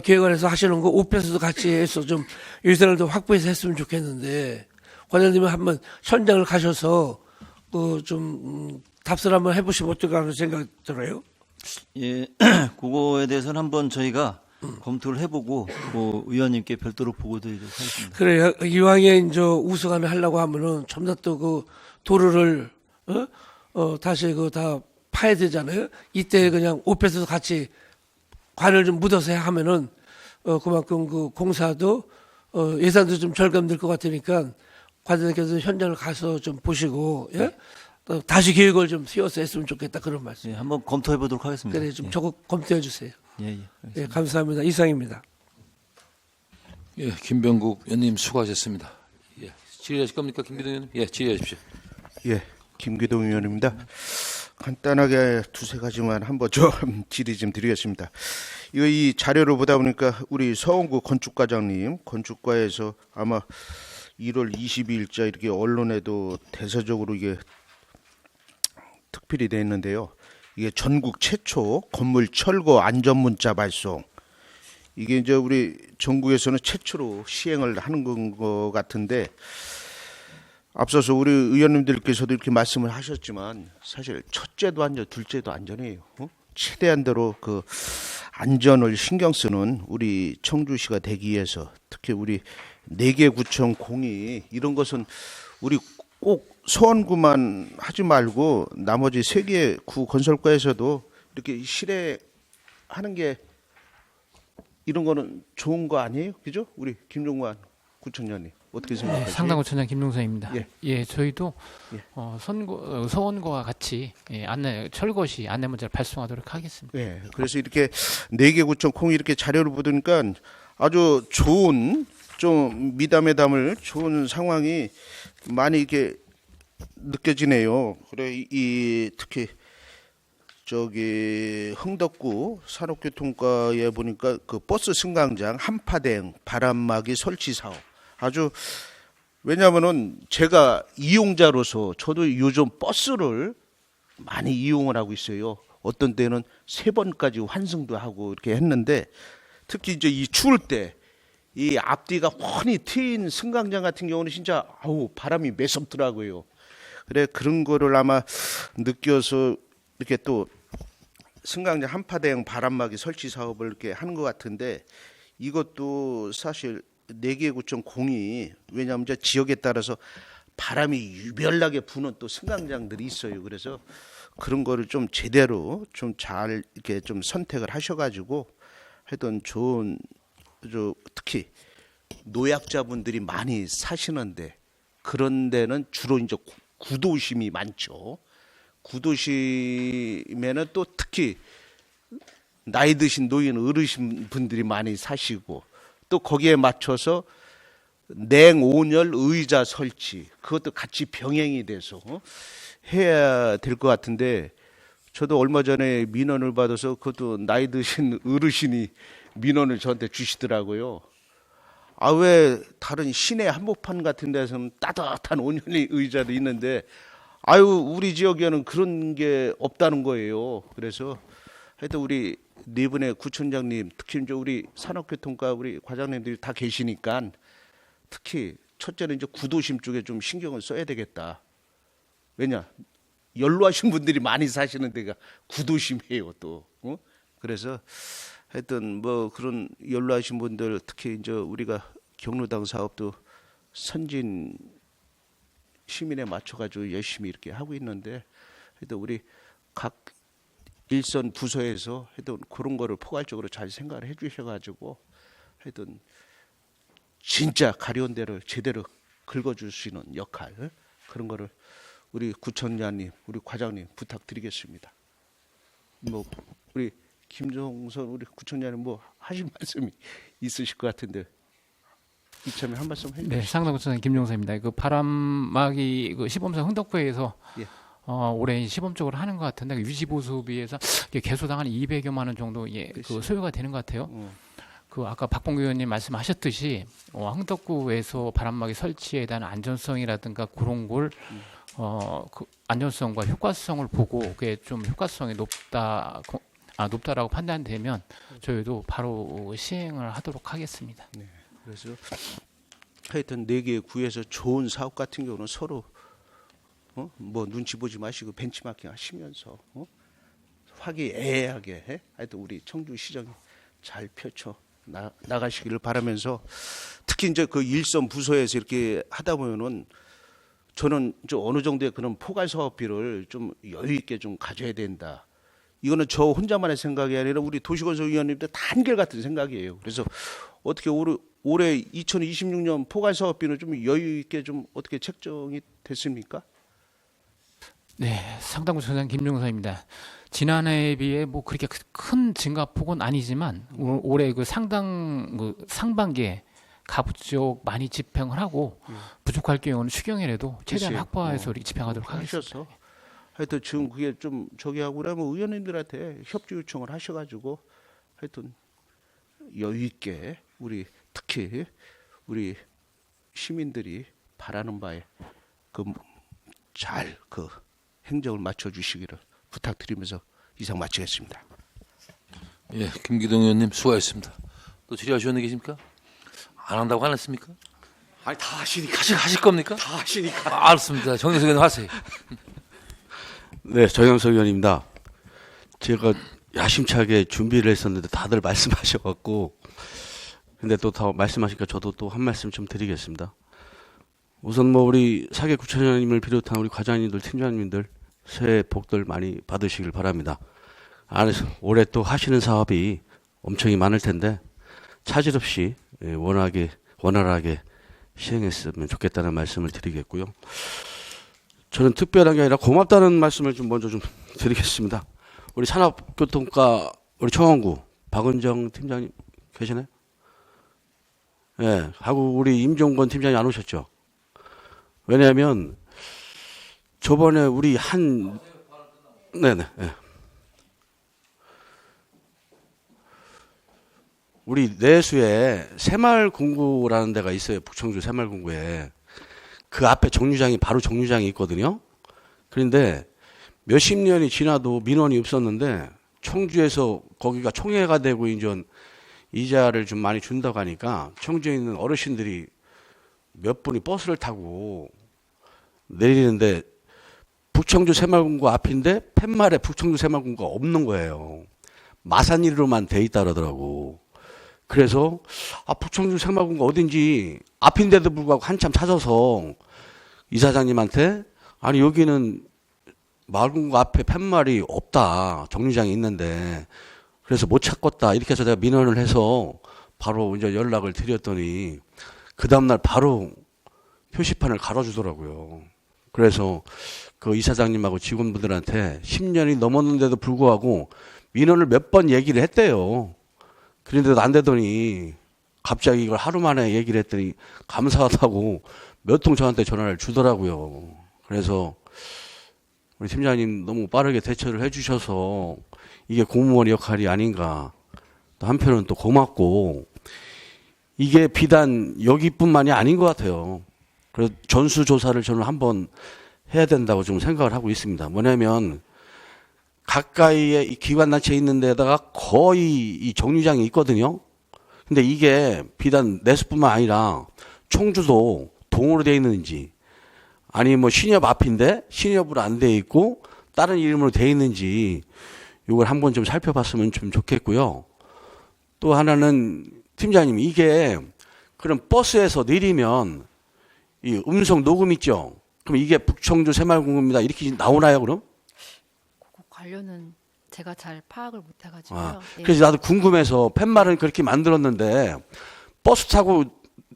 계획을 해서 하시는 거 오폐수도 같이 해서 좀 예산을 더 확보해서 했으면 좋겠는데, 관장님이 한번 현장을 가셔서 그 좀 답변 한번 해보시면 어떨까 하는 생각이 들어요. 예, 그거에 대해서는 한번 저희가 검토를 해보고 뭐 의원님께 별도로 보고드리도록 하겠습니다. 그래요. 이왕에 이제 우수관을 하려고 하면은 좀 더 또 그 도로를 다시 그 다 파야 되잖아요. 이때 그냥 오폐수도 같이 관을 좀 묻어서 하면은 그만큼 그 공사도 예산도 좀 절감될 것 같으니까 관장님께서 현장을 가서 좀 보시고, 예? 또 다시 계획을 좀 세워서 했으면 좋겠다, 그런 말씀. 예, 한번 검토해 보도록 하겠습니다. 그래, 좀 예. 저거 검토해 주세요. 예, 예, 감사합니다. 이상입니다. 예, 김병국 의원님 수고하셨습니다. 예, 질의하실 겁니까, 김기동 의원님? 예, 질의하십시오. 예, 김기동 의원입니다. 간단하게 두세 가지만 한번 좀 질의 좀 드리겠습니다. 이 자료를 보다 보니까 우리 서원구 건축과장님, 건축과에서 아마 1월 22일자 이렇게 언론에도 대서적으로 이게 특필이 돼 있는데요. 이게 전국 최초 건물 철거 안전 문자 발송. 이게 이제 우리 전국에서는 최초로 시행을 하는 것 같은데, 앞서서 우리 의원님들께서도 이렇게 말씀을 하셨지만 사실 첫째도 안전, 둘째도 안전이에요. 최대한대로 그 안전을 신경 쓰는 우리 청주시가 되기 위해서, 특히 우리 4개 구청 공이 이런 것은 우리 꼭 서원구만 하지 말고 나머지 3개 구 건설과에서도 이렇게 실행하는 게, 이런 거는 좋은 거 아니에요? 그죠? 우리 김종관 구청장님 어떻게 생각하세요? 네, 상당구청장 김동선입니다. 예. 예, 저희도 예. 서원과 같이 철거시 안내 문자를 발송하도록 하겠습니다. 네, 그래서 이렇게 4개 구청 콩이 이렇게 자료를 보니까 아주 좋은, 좀 미담에 담을 좋은 상황이 많이 이렇게 느껴지네요. 그래, 특히 저기 흥덕구 산업교통과에 보니까 그 버스 승강장 한파대응 바람막이 설치 사업, 아주, 왜냐하면은 제가 이용자로서 저도 요즘 버스를 많이 이용을 하고 있어요. 어떤 때는 3번까지 환승도 하고 이렇게 했는데, 특히 이제 이 추울 때 이 앞뒤가 훤히 트인 승강장 같은 경우는 진짜 바람이 매섭더라고요. 그래, 그런 거를 아마 느껴서 이렇게 또 승강장 한파대응 바람막이 설치 사업을 이렇게 하는 것 같은데, 이것도 사실 4개 구청 공이, 왜냐하면 이제 지역에 따라서 바람이 유별나게 부는 또 승강장들이 있어요. 그래서 그런 거를 좀 제대로 좀 잘 이렇게 좀 선택을 하셔가지고 하여튼 좋은, 특히 노약자분들이 많이 사시는데, 그런 데는 주로 이제 구도심이 많죠. 구도심에는 또 특히 나이 드신 노인 어르신 분들이 많이 사시고, 또 거기에 맞춰서 냉온열 의자 설치, 그것도 같이 병행이 돼서 해야 될 것 같은데, 저도 얼마 전에 민원을 받아서 그것도 나이 드신 어르신이 민원을 저한테 주시더라고요. 왜 다른 시내 한복판 같은 데서는 따뜻한 온열 의자도 있는데 우리 지역에는 그런 게 없다는 거예요. 그래서 하여튼 우리 4분의 구청장님, 특히 이제 우리 산업교통과 우리 과장님들이 다 계시니까 특히 첫째는 이제 구도심 쪽에 좀 신경을 써야 되겠다. 왜냐, 연로하신 분들이 많이 사시는 데가 구도심이에요 또. 그래서 하여튼 뭐 그런 연로하신 분들, 특히 이제 우리가 경로당 사업도 선진 시민에 맞춰가지고 열심히 이렇게 하고 있는데, 하여튼 우리 각 일선 부서에서 하여튼 그런 거를 포괄적으로 잘 생각을 해주셔가지고 하여튼 진짜 가려운 데를 제대로 긁어줄 수 있는 역할 그런 거를 우리 구청장님, 우리 과장님 부탁드리겠습니다. 뭐 우리 김종선 우리 구청장님 뭐 하실 말씀이 있으실 것 같은데 이참에 한 말씀 해주시죠. 네, 상당구청장 김종서입니다. 그 바람막이 그 시범상 흥덕구에서 예. 올해 시범적으로 하는 것 같은데 유지보수비에서 개소당 한 200여만 원 정도 그 소요가 되는 것 같아요. 그 아까 박봉규 의원님 말씀하셨듯이 흥덕구에서 바람막이 설치에 대한 안전성이라든가 그런 걸 그 안전성과 효과성을 보고 그게 좀 효과성이 높다라고 판단되면 저희도 바로 시행을 하도록 하겠습니다. 네, 그래서 하여튼 4개의 구에서 좋은 사업 같은 경우는 서로 뭐 눈치 보지 마시고 벤치마킹 하시면서 화기애애하게 하여튼 우리 청주시정이 잘 펼쳐 나가시기를 바라면서 특히 이제 그 일선 부서에서 이렇게 하다 보면은 저는 좀 어느 정도의 그런 포괄 사업비를 좀 여유 있게 좀 가져야 된다. 이거는 저 혼자만의 생각이 아니라 우리 도시건설위원님들 다 한결같은 생각이에요. 그래서 어떻게 올해 2026년 포괄 사업비는 좀 여유 있게 좀 어떻게 책정이 됐습니까? 네, 상당구청장 김종서입니다. 지난해에 비해 뭐 그렇게 큰 증가폭은 아니지만 올해 그 상반기에 가부적 많이 집행을 하고 부족할 경우는 추경이라도 최대한 글쎄요. 확보해서 이렇게 집행하도록 하겠습니다. 하셔서 하여튼 지금 그게 좀 저기 하고 그러면 의원님들한테 협조 요청을 하셔가지고 하여튼 여유 있게 우리 특히 우리 시민들이 바라는 바에 잘 그 행정을 맞춰주시기를 부탁드리면서 이상 마치겠습니다. 예, 김기동 의원님 수고하셨습니다. 또 질의하시는 분 계십니까? 안 한다고 안 했습니까? 아니 다 하시니까. 하실 겁니까? 다 하시니까. 알았습니다. 정영석 의원님 하세요. 네, 정영석 의원입니다. 제가 야심차게 준비를 했었는데 다들 말씀하셔갖고 근데 또 더 말씀하시니까 저도 또 한 말씀 좀 드리겠습니다. 우선 뭐 우리 사계 구청장님을 비롯한 우리 과장님들, 팀장님들 새해 복들 많이 받으시길 바랍니다. 안에서 올해 또 하시는 사업이 엄청이 많을 텐데 차질 없이 원활하게 시행했으면 좋겠다는 말씀을 드리겠고요. 저는 특별한 게 아니라 고맙다는 말씀을 좀 먼저 좀 드리겠습니다. 우리 산업교통과 우리 청원구 박은정 팀장님 계시나요? 예, 하고 우리 임종건 팀장이 안 오셨죠? 왜냐하면 저번에 우리 네네. 예. 우리 내수에 새마을금고라는 데가 있어요. 북청주 새마을금고에. 그 앞에 바로 정류장이 있거든요. 그런데 몇십 년이 지나도 민원이 없었는데 청주에서 거기가 총회가 되고 이제 이자를 좀 많이 준다고 하니까 청주에 있는 어르신들이 몇 분이 버스를 타고 내리는데 북청주 새마을금고 앞인데 팻말에 북청주 새마을금고가 없는 거예요. 마산이로만 돼 있다 그러더라고. 그래서 북청주 새마을금고 어딘지 앞인데도 불구하고 한참 찾아서 이사장님한테 아니 여기는 마을금고 앞에 팻말이 없다. 정류장이 있는데 그래서 못 찾겠다. 이렇게 해서 내가 민원을 해서 바로 이제 연락을 드렸더니 그 다음날 바로 표시판을 갈아주더라고요. 그래서 그 이사장님하고 직원분들한테 10년이 넘었는데도 불구하고 민원을 몇 번 얘기를 했대요. 그런데도 안 되더니 갑자기 이걸 하루 만에 얘기를 했더니 감사하다고 몇 통 저한테 전화를 주더라고요. 그래서 우리 팀장님 너무 빠르게 대처를 해주셔서 이게 공무원 역할이 아닌가. 또 한편은 또 고맙고 이게 비단 여기뿐만이 아닌 것 같아요. 그래서 전수조사를 저는 한번 해야 된다고 좀 생각을 하고 있습니다. 뭐냐면 가까이에 이 기관단체에 있는 데다가 거의 이 정류장이 있거든요. 근데 이게 비단 내수뿐만 아니라 청주도 동으로 되어 있는지 아니 뭐 신협 앞인데 신협으로 안 되어 있고 다른 이름으로 되어 있는지 이걸 한번 좀 살펴봤으면 좀 좋겠고요. 또 하나는 팀장님 이게 그럼 버스에서 내리면 이 음성 녹음 있죠? 그럼 이게 북청주 새마을금고입니다. 이렇게 나오나요 그럼? 그거 관련은 제가 잘 파악을 못 해가지고요. 예. 그래서 나도 궁금해서 팻말은 그렇게 만들었는데 버스 타고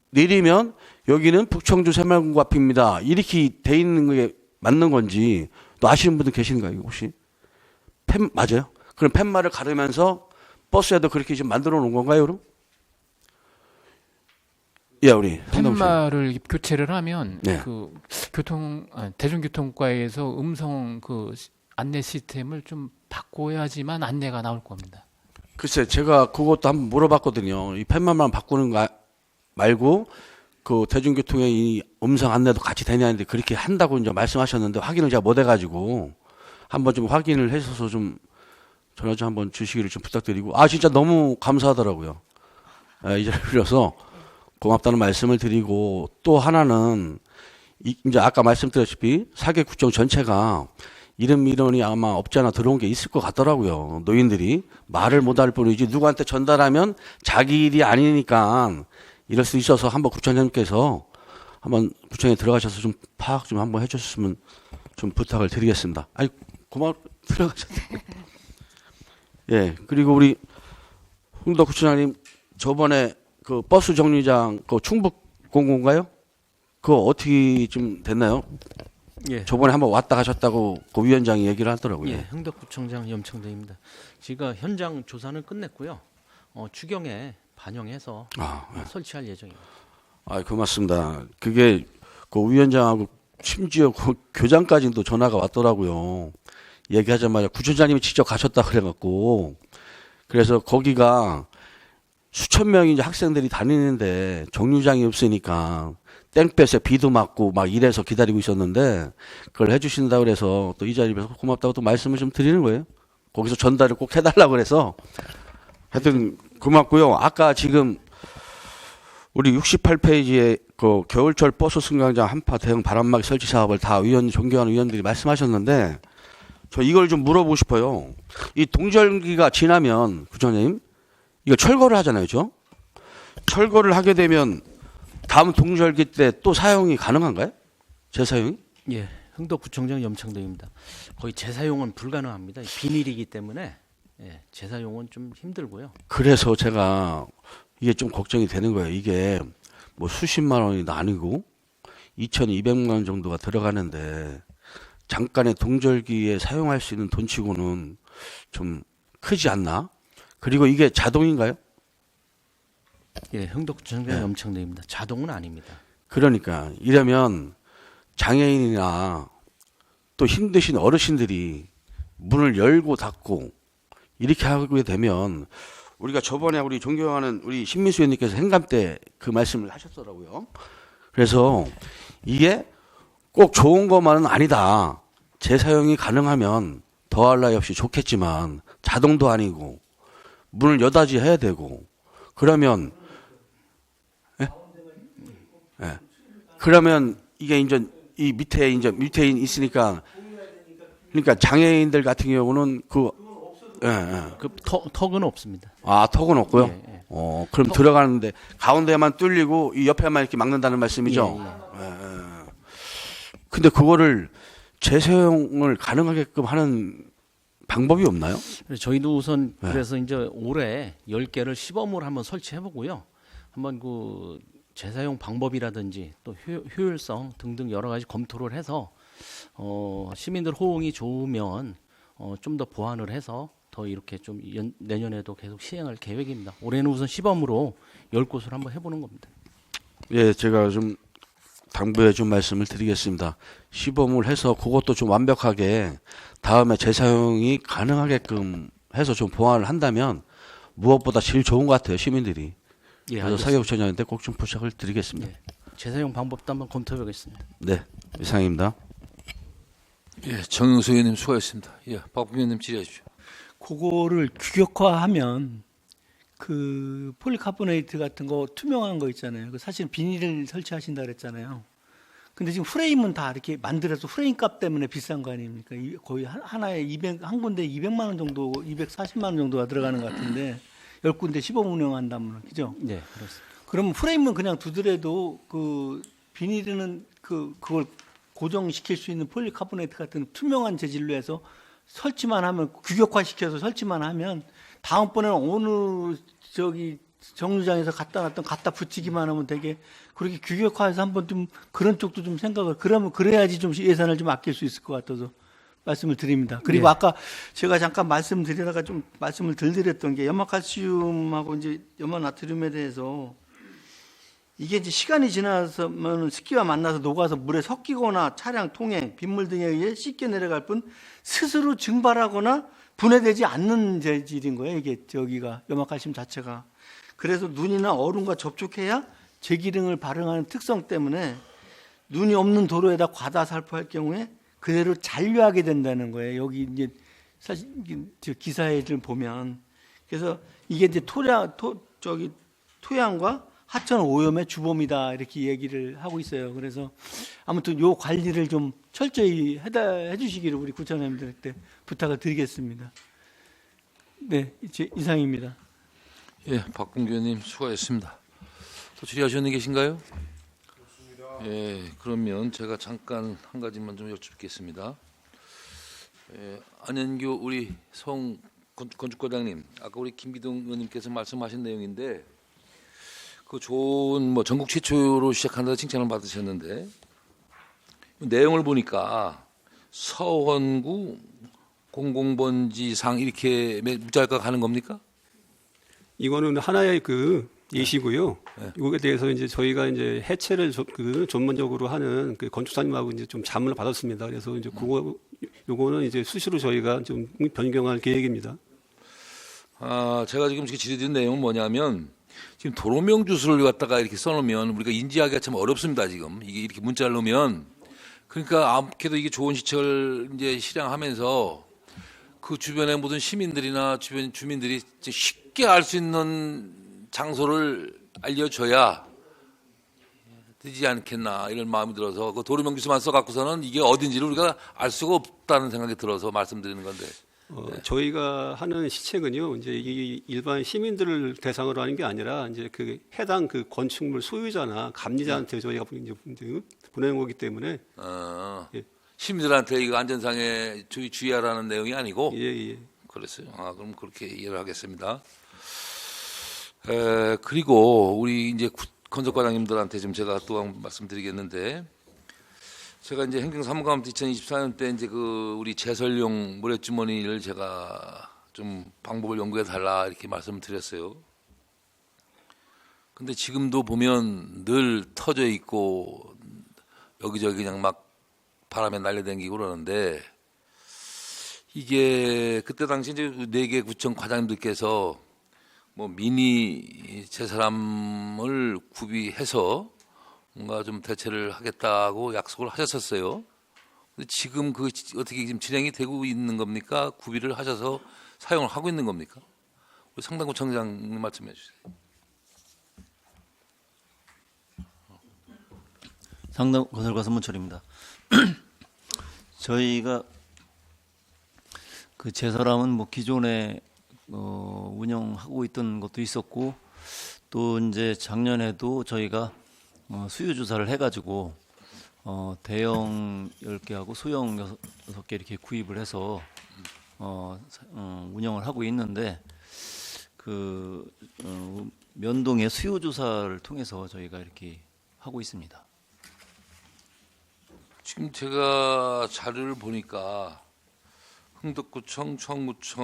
내리면 여기는 북청주 새마을금고 앞입니다. 이렇게 돼 있는 게 맞는 건지 또 아시는 분들 계신가요, 혹시? 맞아요? 그럼 팻말을 가르면서 버스에도 그렇게 좀 만들어 놓은 건가요, 그럼? 예, 우리 팻말을 교체를 하면 네. 그 대중교통과에서 음성 그 안내 시스템을 좀 바꿔야지만 안내가 나올 겁니다. 글쎄, 제가 그것도 한번 물어봤거든요. 이 팻말만 바꾸는 거 말고 그 대중교통의 이 음성 안내도 같이 되냐는데 그렇게 한다고 이제 말씀하셨는데 확인을 제가 못 해가지고 한번 좀 확인을 해서 좀 전화 좀 한번 주시기를 좀 부탁드리고 진짜 너무 감사하더라고요. 이 자리를 빌어서 고맙다는 말씀을 드리고 또 하나는 이제 아까 말씀드렸다시피 사개구청 전체가 이름 민원이 아마 없지 않아 들어온 게 있을 것 같더라고요. 노인들이 말을 못할 뿐이지 누구한테 전달하면 자기 일이 아니니까 이럴 수 있어서 한번 구청장님께서 한번 구청에 들어가셔서 좀 파악 좀 한번 해주셨으면 좀 부탁을 드리겠습니다. 들어가셨네. 예, 그리고 우리 흥덕 구청장님 저번에 그 버스 정류장 그 충북 공고인가요? 그거 어떻게 좀 됐나요? 예. 저번에 한번 왔다 가셨다고 그 위원장이 얘기를 하더라고요. 예, 흥덕구청장 염청대입니다. 제가 현장 조사는 끝냈고요. 추경에 반영해서 설치할 예정입니다. 고맙습니다. 그게 그 위원장하고 심지어 그 교장까지도 전화가 왔더라고요. 얘기하자마자 구청장님이 직접 가셨다 그래갖고 그래서 거기가 수천 명이 이제 학생들이 다니는데 정류장이 없으니까 땡볕에 비도 맞고 막 이래서 기다리고 있었는데 그걸 해주신다 그래서 또 이 자리에서 고맙다고 또 말씀을 좀 드리는 거예요. 거기서 전달을 꼭 해달라고 그래서 하여튼 고맙고요. 아까 지금 우리 68페이지에 그 겨울철 버스 승강장 한파 대응 바람막이 설치 사업을 다 존경하는 위원들이 말씀하셨는데 저 이걸 좀 물어보고 싶어요. 이 동절기가 지나면 구청장님 이거 철거를 하잖아요, 그죠? 철거를 하게 되면 다음 동절기 때 또 사용이 가능한가요? 재사용이? 예, 흥덕구청장 염창대입니다. 거의 재사용은 불가능합니다. 비닐이기 때문에 재사용은 좀 힘들고요. 그래서 제가 이게 좀 걱정이 되는 거예요. 이게 뭐 수십만 원이 아니고 2,200만 원 정도가 들어가는데 잠깐의 동절기에 사용할 수 있는 돈치고는 좀 크지 않나? 그리고 이게 자동인가요? 예, 흥덕구청장 염창대입니다. 자동은 아닙니다. 그러니까 이러면 장애인이나 또 힘드신 어르신들이 문을 열고 닫고 이렇게 하게 되면 우리가 저번에 우리 존경하는 우리 신민수 의원님께서 행감 때 그 말씀을 하셨더라고요. 그래서 이게 꼭 좋은 것만은 아니다. 재사용이 가능하면 더할 나위 없이 좋겠지만 자동도 아니고 문을 여닫이 해야 되고 그러면 그러면 이게 이제 이 밑에 있으니까 그러니까 장애인들 같은 경우는 그 턱은 없습니다. 턱은 없고요. 예. 그럼 들어가는데 가운데만 뚫리고 이 옆에만 이렇게 막는다는 말씀이죠. 근데 그거를 재사용을 가능하게끔 하는 방법이 없나요? 저희도 우선 그래서 이제 올해 10개를 시범으로 한번 설치해 보고요. 한번 그 재사용 방법이라든지 또 효율성 등등 여러 가지 검토를 해서 시민들 호응이 좋으면 좀 더 보완을 해서 더 이렇게 좀 내년에도 계속 시행할 계획입니다. 올해는 우선 시범으로 10곳을 한번 해보는 겁니다. 예, 제가 좀 당부해 준 말씀을 드리겠습니다. 시범을 해서 그것도 좀 완벽하게 다음에 재사용이 가능하게끔 해서 좀 보완을 한다면 무엇보다 제일 좋은 것 같아요, 시민들이. 그래서 사개구청장한테 꼭 좀 부탁을 드리겠습니다. 재사용 방법도 한번 검토해 보겠습니다. 네, 이상입니다. 예, 정영수 의원님 수고하셨습니다. 예, 박 의원님 질의하십시오. 그거를 규격화하면 그 폴리카보네이트 같은 거 투명한 거 있잖아요. 그 사실 비닐을 설치하신다 그랬잖아요. 근데 지금 프레임은 다 이렇게 만들어서 프레임 값 때문에 비싼 거 아닙니까? 거의 하나에 한 군데 200만 원 정도, 240만 원 정도가 들어가는 것 같은데 10군데 시범 운영한다면 그죠? 네, 그렇습니다. 그러면 프레임은 그냥 두더라도 그 비닐은 그걸 고정시킬 수 있는 폴리카보네이트 같은 투명한 재질로 해서 설치만 하면 규격화시켜서 설치만 하면 다음번에는 어느 정류장에서 갖다 놨던 갖다 붙이기만 하면 되게 그렇게 규격화해서 한번 좀 그런 쪽도 좀 생각을 그래야지 좀 예산을 좀 아낄 수 있을 것 같아서 말씀을 드립니다. 그리고 아까 제가 잠깐 말씀드리다가 좀 말씀을 덜 드렸던 게 염화칼슘하고 이제 염화나트륨에 대해서 이게 이제 시간이 지나서면 습기와 만나서 녹아서 물에 섞이거나 차량 통행, 빗물 등에 의해 씻겨 내려갈 뿐 스스로 증발하거나 분해되지 않는 재질인 거예요. 이게 저기가 염화칼슘 자체가. 그래서 눈이나 얼음과 접촉해야 제기능을 발생하는 특성 때문에 눈이 없는 도로에다 과다 살포할 경우에 그대로 잔류하게 된다는 거예요. 여기 이제 사실 저 기사에 좀 보면 그래서 이게 이제 토양과 하천 오염의 주범이다 이렇게 얘기를 하고 있어요. 그래서 아무튼 요 관리를 좀 철저히 해주시기를 우리 구청장님들한테 부탁을 드리겠습니다. 네, 이제 이상입니다. 예, 박봉규 의원님 수고하셨습니다. 또 질의하시는 계신가요? 예, 그러면 제가 잠깐 한 가지만 좀 여쭙겠습니다. 예, 안현교 우리 성 건축과장님, 아까 우리 김기동 의원님께서 말씀하신 내용인데 그 좋은 뭐 전국 최초로 시작한다 칭찬을 받으셨는데 내용을 보니까 서원구 공공번지상 이렇게 문자가 가는 겁니까? 이거는 하나의 그 예시고요. 이거에 대해서 이제 저희가 이제 해체를 전문적으로 하는 그 건축사님하고 이제 좀 자문을 받았습니다. 그래서 이제 요거는 이제 수시로 저희가 좀 변경할 계획입니다. 제가 지금 질의드린 내용은 뭐냐면 지금 도로명 주소를 갖다가 이렇게 써놓으면 우리가 인지하기가 참 어렵습니다. 지금 이게 이렇게 문자를 넣으면 그러니까 아무래도 이게 좋은 시책을 이제 실행하면서 그 주변의 모든 시민들이나 주변 주민들이 쉽게 알 수 있는 장소를 알려줘야 되지 않겠나 이런 마음이 들어서 그 도로명 주소만 써갖고서는 이게 어딘지를 우리가 알 수가 없다는 생각이 들어서 말씀드리는 건데. 저희가 하는 시책은요, 이제 이 일반 시민들을 대상으로 하는 게 아니라 이제 그 해당 그 건축물 소유자나 감리자한테 저희가 이제 보내는 거기 때문에 예. 시민들한테 이거 안전상에 주의하라는 내용이 아니고. 예. 그랬어요. 그럼 그렇게 이해를 하겠습니다. 그리고 우리 이제 건설과장님들한테 좀 제가 또 말씀드리겠는데. 제가 이제 행정사무감 2024년 때 이제 그 우리 제설용 모래주머니를 제가 좀 방법을 연구해 달라 이렇게 말씀을 드렸어요. 근데 지금도 보면 늘 터져 있고 여기저기 그냥 막 바람에 날려다니고 그러는데 이게 그때 당시 이제 4개 구청 과장님들께서 뭐 미니 제사람을 구비해서 뭔가 좀 대체를 하겠다고 약속을 하셨었어요. 근데 지금 그 어떻게 지금 진행이 되고 있는 겁니까? 구비를 하셔서 사용을 하고 있는 겁니까? 우리 상당구청장 말씀해 주세요. 상당 건설과 선문철입니다. 저희가 그 제설함은 뭐 기존에 운영하고 있던 것도 있었고 또 이제 작년에도 저희가 수요 조사를 해가지고 대형 10개하고 소형 6개 이렇게 구입을 해서 운영을 하고 있는데 그 면동의 수요 조사를 통해서 저희가 이렇게 하고 있습니다. 지금 제가 자료를 보니까 흥덕구청, 청구청에서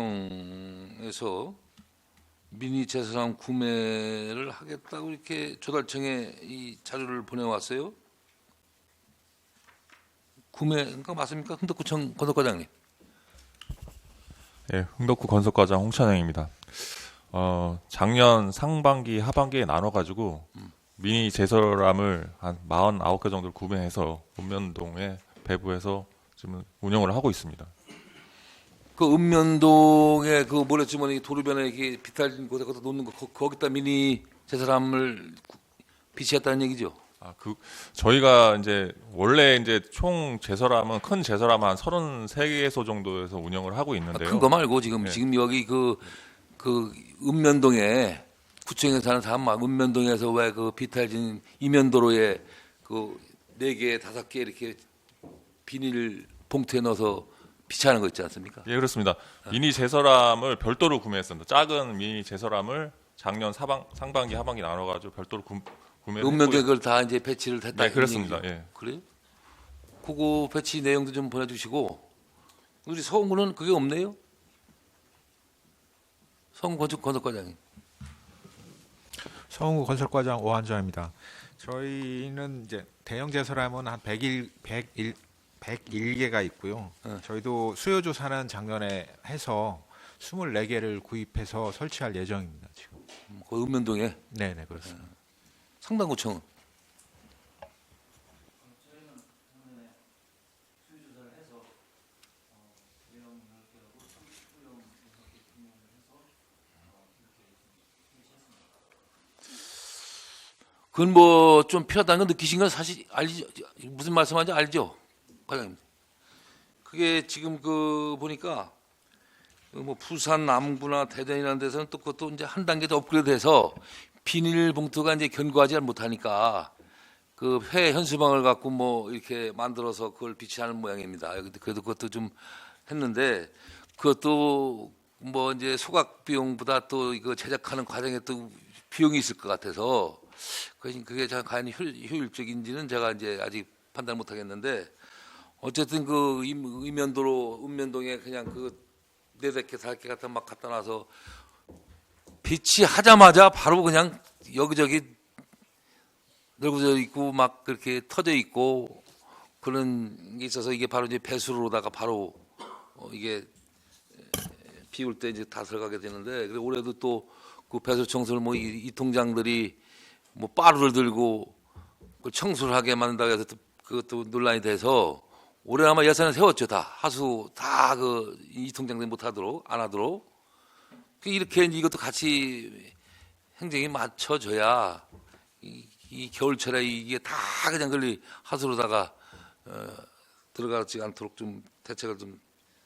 미니 제사람 구매를 하겠다고 이렇게 조달청에 이 자료를 보내왔어요. 구매가 맞습니까? 흥덕구청 건설과장님. 네, 흥덕구 건설과장 홍찬영입니다. 작년 상반기, 하반기에 나눠가지고 미니 제설함을 한 49개 정도를 구매해서 읍면동에 배부해서 지금 운영을 하고 있습니다. 그 읍면동에 그 모래주머니 도로변에 이렇게 비탈진 곳에 갖다 놓는 거 거기다 미니 제사람을 비치했다는 얘기죠? 저희가 이제 원래 이제 총 제설함은 큰 제설함 한 33개소 정도에서 운영을 하고 있는데요. 큰 거 말고 지금 네. 지금 여기 그 읍면동에 구청에 사는 사람 막 읍면동에서 왜 그 비탈진 이면도로에 그 4개, 5개 이렇게 비닐 봉투에 넣어서 비치하는 거 있지 않습니까? 예, 그렇습니다. 미니 제설함을 별도로 구매했습니다. 작은 미니 제설함을 작년 상반기 하반기 나눠가지고 별도로 구매했고요. 읍면동에 그걸 다 이제 배치를 했다. 네, 그렇습니다. 예. 그래요? 그거 배치 내용도 좀 보내주시고 우리 서원구는 그게 없네요. 서원구 건축과장님. 서원구 건설과장 오한정입니다. 저희는 이제 대형 제설함은 한 101개가 있고요. 저희도 수요 조사는 작년에 해서 24개를 구입해서 설치할 예정입니다. 지금. 그 읍면동에. 네네 그렇습니다. 상당구청은. 그건 뭐 좀 필요하다는 거 느끼신 건 사실 알죠? 무슨 말씀하는지 알죠, 과장님? 그게 지금 그 보니까 뭐 부산 남구나 대전이라는 데서는 또 그것도 이제 한 단계 더 업그레이드해서 비닐봉투가 이제 견고하지 못하니까 그 회 현수막을 갖고 뭐 이렇게 만들어서 그걸 비치하는 모양입니다. 그래도 그것도 좀 했는데 그것도 뭐 이제 소각 비용보다 또 이거 제작하는 과정에 또 비용이 있을 것 같아서 그게 과연 효율적인지는 제가 이제 아직 판단 못 하겠는데 어쨌든 그 읍면도로 읍면동에 그냥 그 4개 5개 갖다 막 갖다 놔서 비치하자마자 바로 그냥 여기저기 널브져 있고 막 그렇게 터져 있고 그런 게 있어서 이게 바로 이제 배수로다가 바로 이게 비올 때 이제 다 들어가게 되는데 그리고 올해도 또 그 배수 청소를 뭐 이 통장들이 뭐 빠루를 들고 그 청소를 하게 만든다고 해서 또 그것도 논란이 돼서 올해 아마 예산을 세웠죠. 다 하수 다 그 이 통장들 못 하도록 안 하도록 이렇게 이것도 같이 행정이 맞춰져야 이 겨울철에 이게 다 그냥 걸리 하수로다가 들어가지 않도록 좀 대책을 좀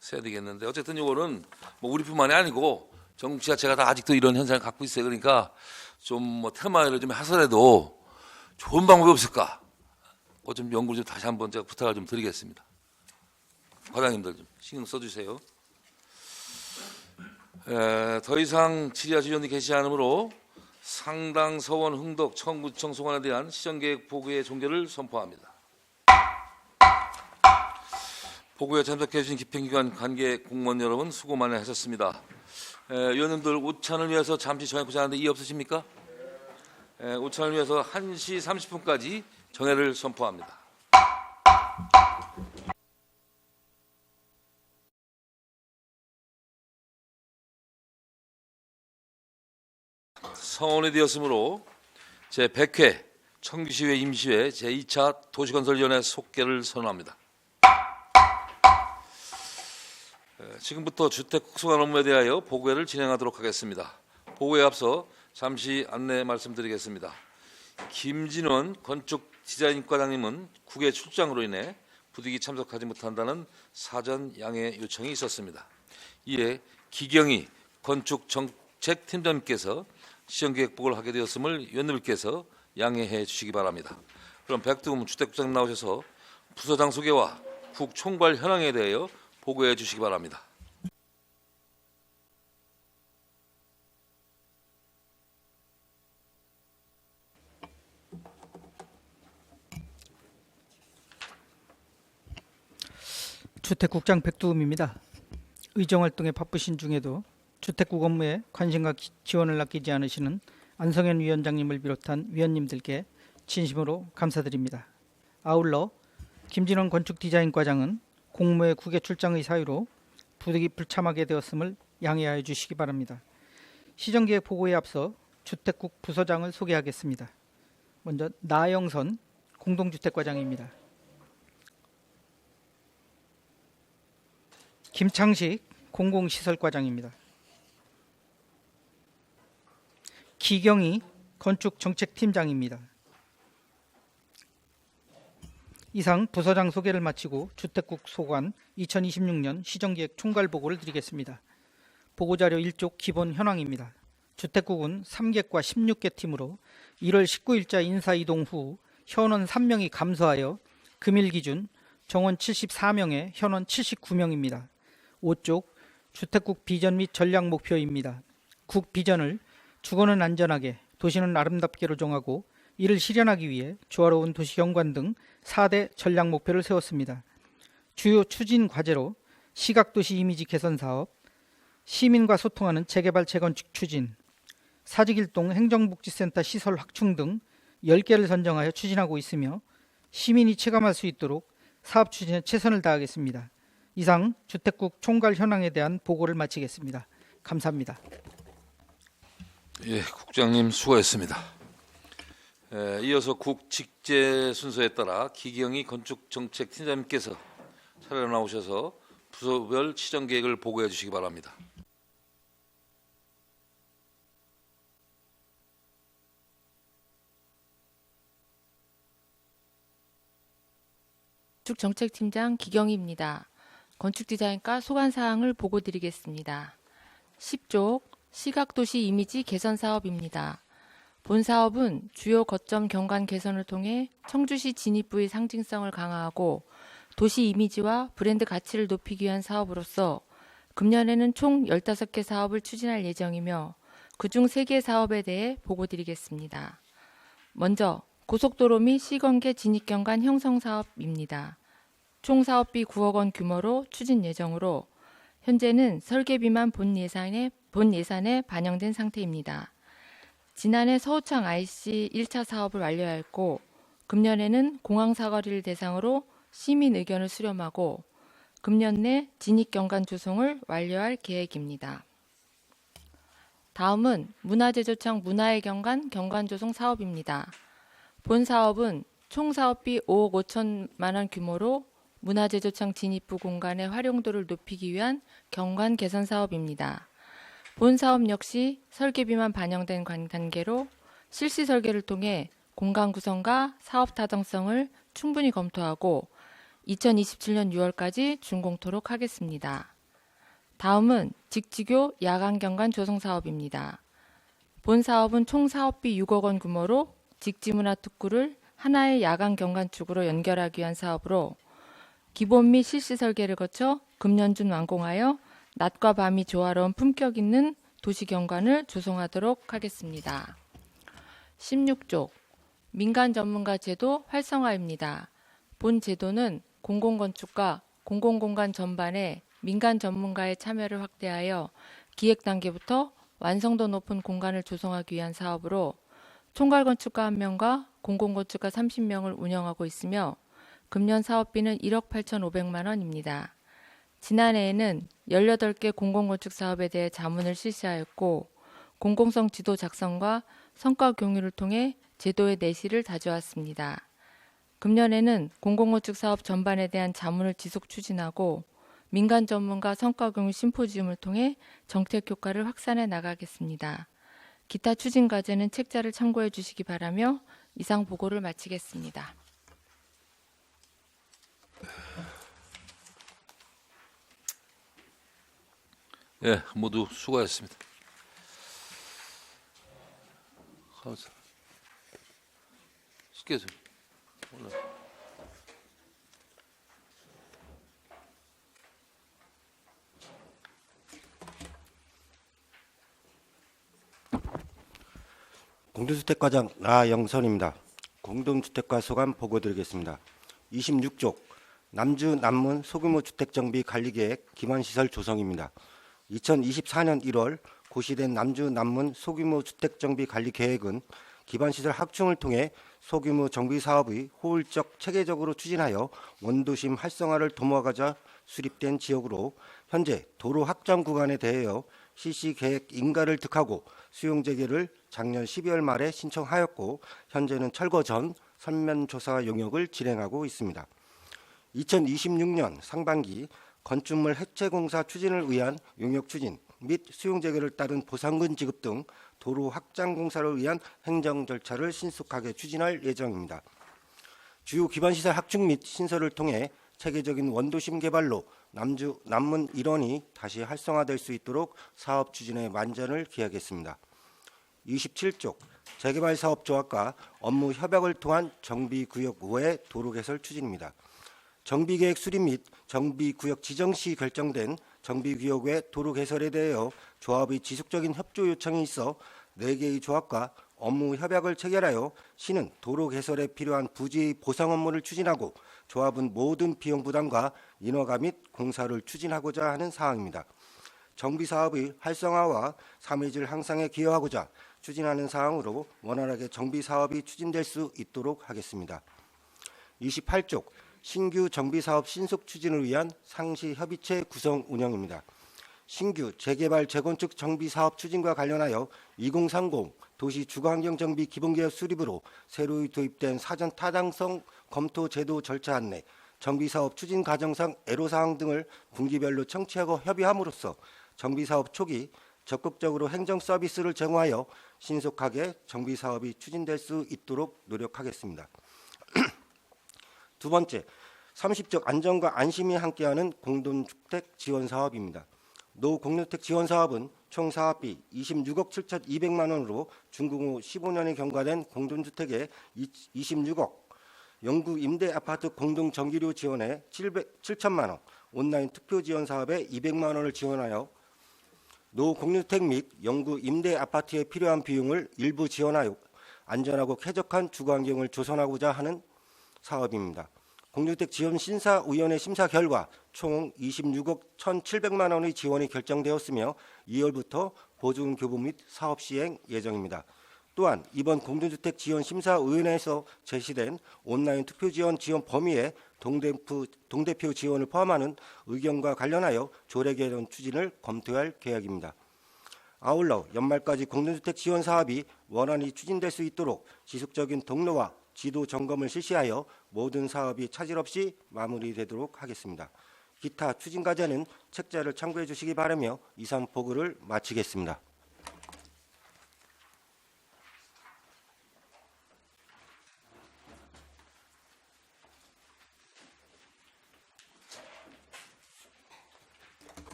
세야 되겠는데 어쨌든 이거는 뭐 우리뿐만이 아니고 전국 지자체가 다 아직도 이런 현상을 갖고 있어요. 그러니까 좀 뭐 테마를 좀 하더라도 좋은 방법이 없을까? 그거 좀 연구를 좀 다시 한번 제가 부탁을 좀 드리겠습니다. 과장님들 좀 신경 써주세요. 더 이상 질의하실 의원이 계시지 않으므로 상당, 서원, 흥덕, 청구청 소관에 대한 시정계획 보고의 종결을 선포합니다. 보고에 참석해 주신 집행기관 관계 공무원 여러분 수고 많이 하셨습니다. 의원님들 오찬을 위해서 잠시 정해놓고자 하는데 이의 없으십니까? 오찬을 위해서 1시 30분까지 정회를 선포합니다. 성원이 되었으므로 제100회 청주시회 임시회 제2차 도시건설위원회 속개를 선언합니다. 지금부터 주택국수관 업무에 대하여 보고회를 진행하도록 하겠습니다. 보고에 앞서 잠시 안내 말씀드리겠습니다. 김진원 건축디자인과장님은 국외 출장으로 인해 부득이 참석하지 못한다는 사전 양해 요청이 있었습니다. 이에 기경희 건축정책팀장님께서 시정계획 보고를 하게 되었음을 위원님께서 양해해 주시기 바랍니다. 그럼 백두금 주택국장님 나오셔서 부서장 소개와 국총괄 현황에 대하여 보고해 주시기 바랍니다. 주택국장 백두음입니다. 의정활동에 바쁘신 중에도 주택국 업무에 관심과 지원을 아끼지 않으시는 안성현 위원장님을 비롯한 위원님들께 진심으로 감사드립니다. 아울러 김진원 건축디자인과장은 공무회 국외 출장의 사유로 부득이 불참하게 되었음을 양해하여 주시기 바랍니다. 시정계획 보고에 앞서 주택국 부서장을 소개하겠습니다. 먼저 나영선 공동주택과장입니다. 김창식 공공시설과장입니다. 기경희 건축정책팀장입니다. 이상 부서장 소개를 마치고 주택국 소관 2026년 시정계획 총괄보고를 드리겠습니다. 보고자료 1쪽 기본 현황입니다. 주택국은 3개과 16개 팀으로 1월 19일자 인사이동 후 현원 3명이 감소하여 금일 기준 정원 74명에 현원 79명입니다. 5쪽 주택국 비전 및 전략 목표입니다. 국 비전을 주거는 안전하게, 도시는 아름답게로 정하고 이를 실현하기 위해 조화로운 도시 경관 등 4대 전략 목표를 세웠습니다. 주요 추진 과제로 시각도시 이미지 개선 사업, 시민과 소통하는 재개발 재건축 추진, 사직일동 행정복지센터 시설 확충 등 10개를 선정하여 추진하고 있으며 시민이 체감할 수 있도록 사업 추진에 최선을 다하겠습니다. 이상 주택국 총괄 현황에 대한 보고를 마치겠습니다. 감사합니다. 예, 국장님 수고했습니다. 이어서 국 직제 순서에 따라 기경희 건축정책팀장님께서 차례로 나오셔서 부서별 시정 계획을 보고해 주시기 바랍니다. 건축정책팀장 기경희입니다. 건축디자인과 소관사항을 보고드리겠습니다. 10쪽 시각도시 이미지 개선 사업입니다. 본 사업은 주요 거점 경관 개선을 통해 청주시 진입부의 상징성을 강화하고 도시 이미지와 브랜드 가치를 높이기 위한 사업으로서 금년에는 총 15개 사업을 추진할 예정이며 그중 3개 사업에 대해 보고드리겠습니다. 먼저 고속도로 및 시건계 진입경관 형성 사업입니다. 총 사업비 9억 원 규모로 추진 예정으로 현재는 설계비만 본 예산에 반영된 상태입니다. 지난해 서우창 IC 1차 사업을 완료하였고 금년에는 공항 사거리를 대상으로 시민 의견을 수렴하고 금년 내 진입경관 조성을 완료할 계획입니다. 다음은 문화제조청 문화의 경관 조성 사업입니다. 본 사업은 총 사업비 5억 5천만 원 규모로 문화제조청 진입부 공간의 활용도를 높이기 위한 경관 개선 사업입니다. 본 사업 역시 설계비만 반영된 단계로 실시 설계를 통해 공간 구성과 사업 타당성을 충분히 검토하고 2027년 6월까지 준공토록 하겠습니다. 다음은 직지교 야간 경관 조성 사업입니다. 본 사업은 총 사업비 6억 원 규모로 직지문화 특구를 하나의 야간 경관축으로 연결하기 위한 사업으로 기본 및 실시 설계를 거쳐 금년 중 완공하여 낮과 밤이 조화로운 품격 있는 도시경관을 조성하도록 하겠습니다. 16쪽 민간 전문가 제도 활성화입니다. 본 제도는 공공건축과 공공공간 전반에 민간 전문가의 참여를 확대하여 기획 단계부터 완성도 높은 공간을 조성하기 위한 사업으로 총괄건축가 1명과 공공건축가 30명을 운영하고 있으며 금년 사업비는 1억 8,500만 원입니다. 지난해에는 18개 공공건축 사업에 대해 자문을 실시하였고 공공성 지도 작성과 성과 공유를 통해 제도의 내실을 다져왔습니다. 금년에는 공공건축 사업 전반에 대한 자문을 지속 추진하고 민간 전문가 성과 공유 심포지움을 통해 정책 효과를 확산해 나가겠습니다. 기타 추진 과제는 책자를 참고해 주시기 바라며 이상 보고를 마치겠습니다. 예, 모두 수고하셨습니다. 쉽게 해서 올라. 공동주택과장 나영선입니다. 공동주택과 소관 보고드리겠습니다. 26쪽 남주 남문 소규모 주택정비 관리계획 기반시설 조성입니다. 2024년 1월 고시된 남주 남문 소규모 주택정비 관리계획은 기반시설 확충을 통해 소규모 정비사업의 호울적 체계적으로 추진하여 원도심 활성화를 도모하고자 수립된 지역으로 현재 도로 확장 구간에 대하여 실시계획 인가를 득하고 수용재개를 작년 12월 말에 신청하였고 현재는 철거 전 선면조사 용역을 진행하고 있습니다. 2026년 상반기 건축물 해체공사 추진을 위한 용역 추진 및 수용재개를 따른 보상금 지급 등 도로 확장 공사를 위한 행정 절차를 신속하게 추진할 예정입니다. 주요 기반시설 확충 및 신설을 통해 체계적인 원도심 개발로 남주 남문 일원이 다시 활성화될 수 있도록 사업 추진에 만전을 기하겠습니다. 27쪽 재개발 사업 조합과 업무 협약을 통한 정비구역 외 도로 개설 추진입니다. 정비계획 수립 및 정비구역 지정 시 결정된 정비구역의 도로 개설에 대하여 조합의 지속적인 협조 요청이 있어 4개의 조합과 업무 협약을 체결하여 시는 도로 개설에 필요한 부지 보상 업무를 추진하고 조합은 모든 비용 부담과 인허가 및 공사를 추진하고자 하는 사항입니다. 정비사업의 활성화와 3의질 향상에 기여하고자 추진하는 사항으로 원활하게 정비사업이 추진될 수 있도록 하겠습니다. 28쪽 신규 정비사업 신속 추진을 위한 상시협의체 구성 운영입니다. 신규 재개발 재건축 정비사업 추진과 관련하여 2030 도시 주거환경 정비 기본계획 수립으로 새로 도입된 사전 타당성 검토 제도 절차 안내, 정비사업 추진 과정상 애로사항 등을 분기별로 청취하고 협의함으로써 정비사업 초기 적극적으로 행정 서비스를 제공하여 신속하게 정비사업이 추진될 수 있도록 노력하겠습니다. 두 번째, 30적 안전과 안심이 함께하는 공동주택 지원 사업입니다. 노 공동주택 지원 사업은 총 사업비 26억 7,200만 원으로 준공 후 15년이 경과된 공동주택에 26억, 영구 임대 아파트 공동 전기료 지원에 7천만 원, 온라인 투표 지원 사업에 200만 원을 지원하여 노 공동주택 및 영구 임대 아파트에 필요한 비용을 일부 지원하여 안전하고 쾌적한 주거 환경을 조성하고자 하는 사업입니다. 공동주택 지원 심사위원회 심사 결과 총 26억 1,700만 원의 지원이 결정되었으며 2월부터 보증 교부 및 사업 시행 예정입니다. 또한 이번 공동주택 지원 심사위원회에서 제시된 온라인 투표 지원 범위에 동대표 지원을 포함하는 의견과 관련하여 조례 개선 추진을 검토할 계획입니다. 아울러 연말까지 공동주택 지원 사업이 원활히 추진될 수 있도록 지속적인 동료와 지도 점검을 실시하여 모든 사업이 차질 없이 마무리되도록 하겠습니다. 기타 추진 과제는 책자를 참고해 주시기 바라며 이상 보고를 마치겠습니다.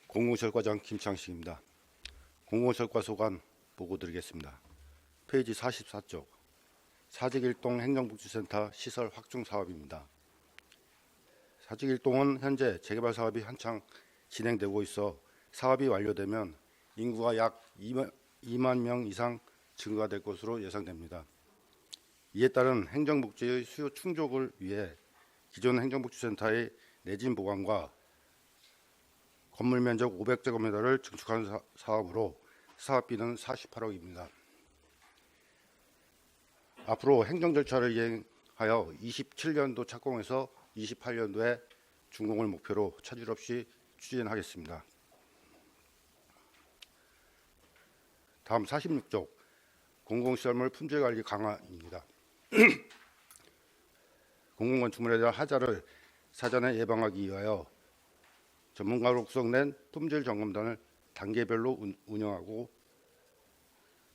공공시설과장 김창식입니다. 공공시설과 소관 보고 드리겠습니다. 페이지 44쪽 사직일동 행정복지센터 시설 확충 사업입니다. 사직일동은 현재 재개발 사업이 한창 진행되고 있어 사업이 완료되면 인구가 약 2만 명 이상 증가될 것으로 예상됩니다. 이에 따른 행정복지의 수요 충족을 위해 기존 행정복지센터의 내진 보강과 건물 면적 500제곱미터를 증축하는 사업으로 사업비는 48억입니다. 앞으로 행정 절차를 이행하여 27년도 착공해서 28년도에 준공을 목표로 차질 없이 추진하겠습니다. 다음 46쪽 공공시설물 품질관리 강화입니다. 공공건축물에 대한 하자를 사전에 예방하기 위하여 전문가로 구성된 품질점검단을 단계별로 운영하고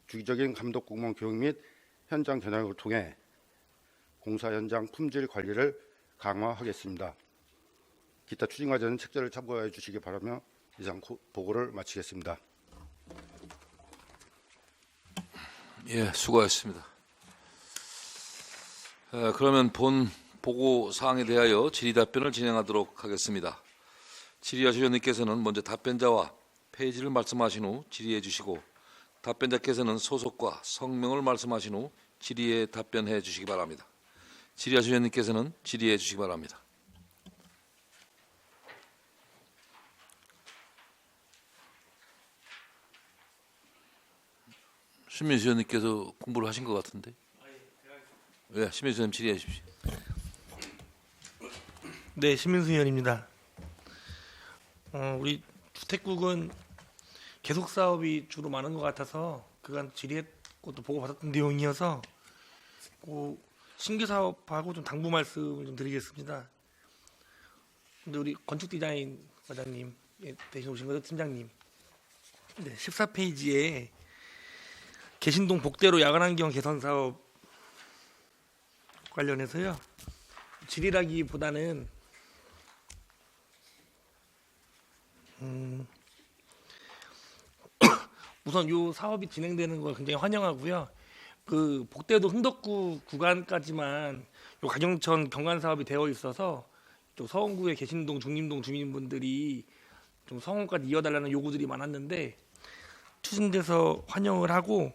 주기적인 감독 공무원 교육 및 현장 견학을 통해 공사 현장 품질 관리를 강화하겠습니다. 기타 추진 과제는 책자를 참고해 주시기 바라며 이상 보고를 마치겠습니다. 예, 수고하셨습니다. 그러면 본 보고 사항에 대하여 질의 답변을 진행하도록 하겠습니다. 질의하실 위원님께서는 먼저 답변자와 페이지를 말씀하신 후 질의해 주시고 답변자께서는 소속과 성명을 말씀하신 후 질의에 답변해 주시기 바랍니다. 질의하실 위원님께서는 질의해 주시기 바랍니다. 신민수 위원님께서 공부를 하신 것 같은데. 네, 신민수 위원님 질의해 주십시오. 네, 신민수 의원입니다. 우리 주택국은 계속 사업이 주로 많은 것 같아서 그간 질의했고 또 보고받았던 내용이어서 신규 사업하고 좀 당부 말씀을 좀 드리겠습니다. 근데 우리 건축디자인 과장님 대신 오신 거죠, 팀장님. 네, 14페이지에 개신동 복대로 야간환경 개선 사업 관련해서요. 질의라기보다는 우선 이 사업이 진행되는 걸 굉장히 환영하고요. 그 복대도 흥덕구 구간까지만 요 강영천 경관 사업이 되어 있어서 또 서원구에 계신동 중림동 주민분들이 좀 성원까지 이어달라는 요구들이 많았는데 추진돼서 환영을 하고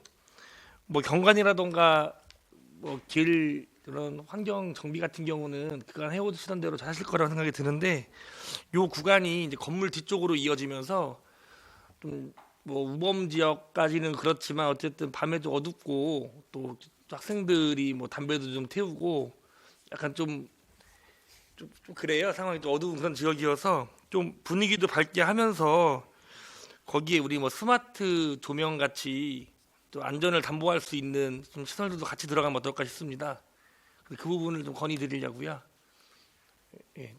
뭐 경관이라던가 뭐 길 그런 환경 정비 같은 경우는 그간 해오시던 대로 잘 하실 거라고 생각이 드는데 요 구간이 이제 건물 뒤쪽으로 이어지면서 좀 뭐 우범 지역까지는 그렇지만 어쨌든 밤에 좀 어둡고 또 학생들이 뭐 담배도 좀 태우고 약간 좀 그래요. 상황이 좀 어두운 그런 지역이어서 좀 분위기도 밝게 하면서 거기에 우리 뭐 스마트 조명 같이 또 안전을 담보할 수 있는 좀 시설들도 같이 들어가면 어떨까 싶습니다. 그 부분을 좀 건의드리려고요. 예.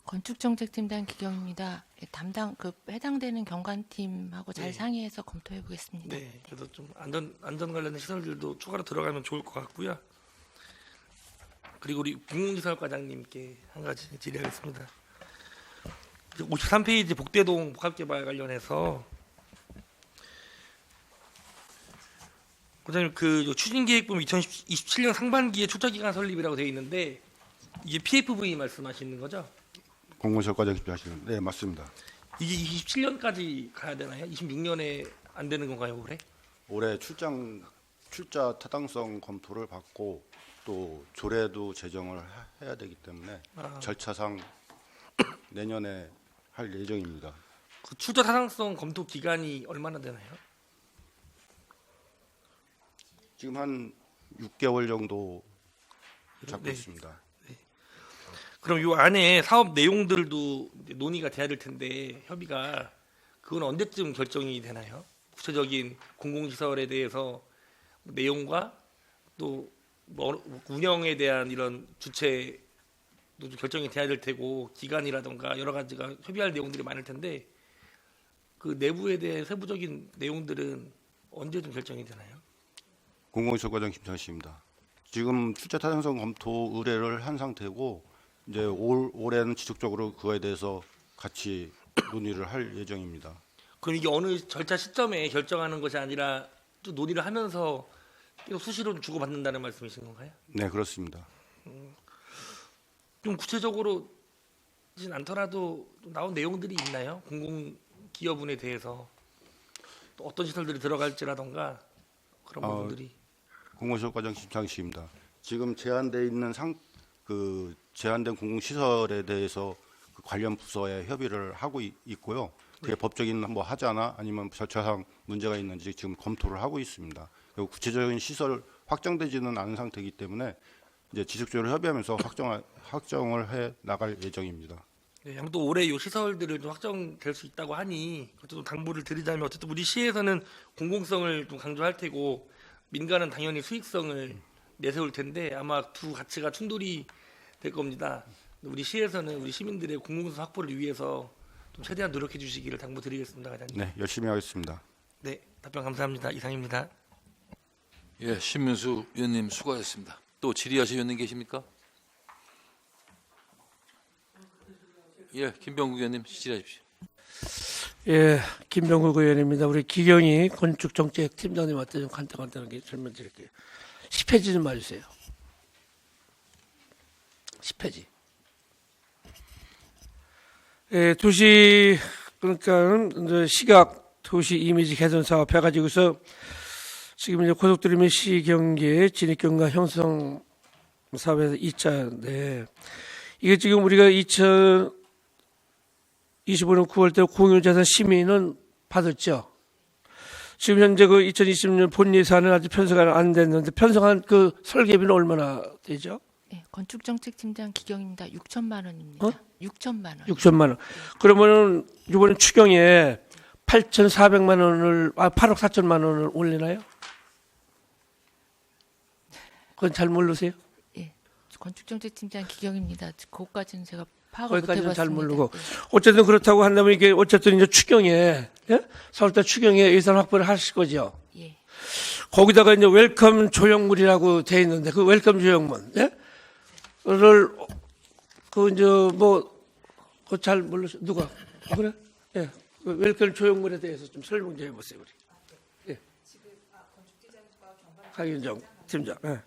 건축정책팀장 기경입니다. 예, 담당 해당되는 경관팀하고 잘 네. 상의해서 검토해 보겠습니다. 네, 그래서 좀 안전 관련된 시설들도 추가로 들어가면 좋을 것 같고요. 그리고 우리 공공시설과장님께 한 가지 질의하겠습니다. 53페이지 복대동 복합개발 관련해서 과장님 그 추진계획본 2027년 상반기에 출자기간 설립이라고 되어 있는데 이게 PFV 말씀하시는 거죠? 공공시설과장 집중하시는. 네, 맞습니다. 이게 27년까지 가야 되나요? 26년에 안 되는 건가요, 올해? 올해 출자 타당성 검토를 받고 또 조례도 제정을 해야 되기 때문에 절차상 내년에 할 예정입니다. 그 출자 타당성 검토 기간이 얼마나 되나요? 지금 한 6개월 정도 잡고 네. 있습니다. 그럼 이 안에 사업 내용들도 이제 논의가 돼야 될 텐데 협의가 그건 언제쯤 결정이 되나요? 구체적인 공공시설에 대해서 내용과 또 뭐 운영에 대한 이런 주체도 좀 결정이 돼야 될 테고 기간이라던가 여러 가지가 협의할 내용들이 많을 텐데 그 내부에 대해 세부적인 내용들은 언제쯤 결정이 되나요? 공공시설과장 김창식입니다. 지금 출자 타당성 검토 의뢰를 한 상태고 이제 올해는 지속적으로 그거에 대해서 같이 논의를 할 예정입니다. 그럼 이게 어느 절차 시점에 결정하는 것이 아니라 또 논의를 하면서 계속 수시로 주고받는다는 말씀이신 건가요? 네, 그렇습니다. 좀 구체적으로진 않더라도 나온 내용들이 있나요? 공공기업운에 대해서 또 어떤 시설들이 들어갈지라던가 그런 부분들이. 공공시설과장 김창식입니다. 지금 제한돼 있는 제한된 공공시설에 대해서 그 관련 부서에 협의를 하고 있고요. 그게 법적인 뭐 하자나 아니면 절차상 문제가 있는지 지금 검토를 하고 있습니다. 그리고 구체적인 시설 확정되지는 않은 상태이기 때문에 이제 지속적으로 협의하면서 확정을 해 나갈 예정입니다. 네, 아무튼 올해 이 시설들을 좀 확정될 수 있다고 하니 어쨌든 당부를 드리자면 어쨌든 우리 시에서는 공공성을 좀 강조할 테고 민간은 당연히 수익성을 내세울 텐데 아마 두 가치가 충돌이 될 겁니다. 우리 시에서는 우리 시민들의 공공성 확보를 위해서 좀 최대한 노력해 주시기를 당부드리겠습니다, 과장님. 네, 열심히 하겠습니다. 네, 답변 감사합니다. 이상입니다. 예, 신민수 위원님 수고하셨습니다. 또 질의하실 위원님 계십니까? 예, 김병국 위원님 질의하십시오. 예, 김병국 의원입니다. 우리 기경이 건축정책팀장님한테 좀 간단하게 설명드릴게요. 10페이지 좀 봐주세요. 10페이지. 예, 도시 그러니까 이제 시각 도시 이미지 개선 사업 해가지고서 지금 이제 고속도로 및 시경계 진입경과 형성 사업에서 2차인데 이게 지금 우리가 2025년 9월달 공유재산 심의는 받았죠. 지금 현재 그 2020년 본 예산은 아직 편성이 안 됐는데 편성한 그 설계비는 얼마나 되죠? 네, 건축정책팀장 기경입니다. 6천만 원입니다. 6천만 원. 6천만 원. 그러면은 이번에 추경에 8,400만 원을 8억 4천만 원을 올리나요? 그건 잘 모르세요? 예, 건축정책팀장 기경입니다. 그것까지는 제가 파악을 못 거기까지는 잘 해봤습니다. 모르고 어쨌든 그렇다고 한다면 이게 어쨌든 이제 추경에 예? 4월달 추경에 예산 확보를 하실 거죠. 예. 거기다가 이제 웰컴 조형물이라고 돼 있는데 그 웰컴 조형물 예? 를 그 이제 뭐 그 잘 모르세요 누가 그래? 예. 그 웰컴 조형물에 대해서 좀 설명 좀 해보세요 우리. 예. 강윤정 팀장. 네.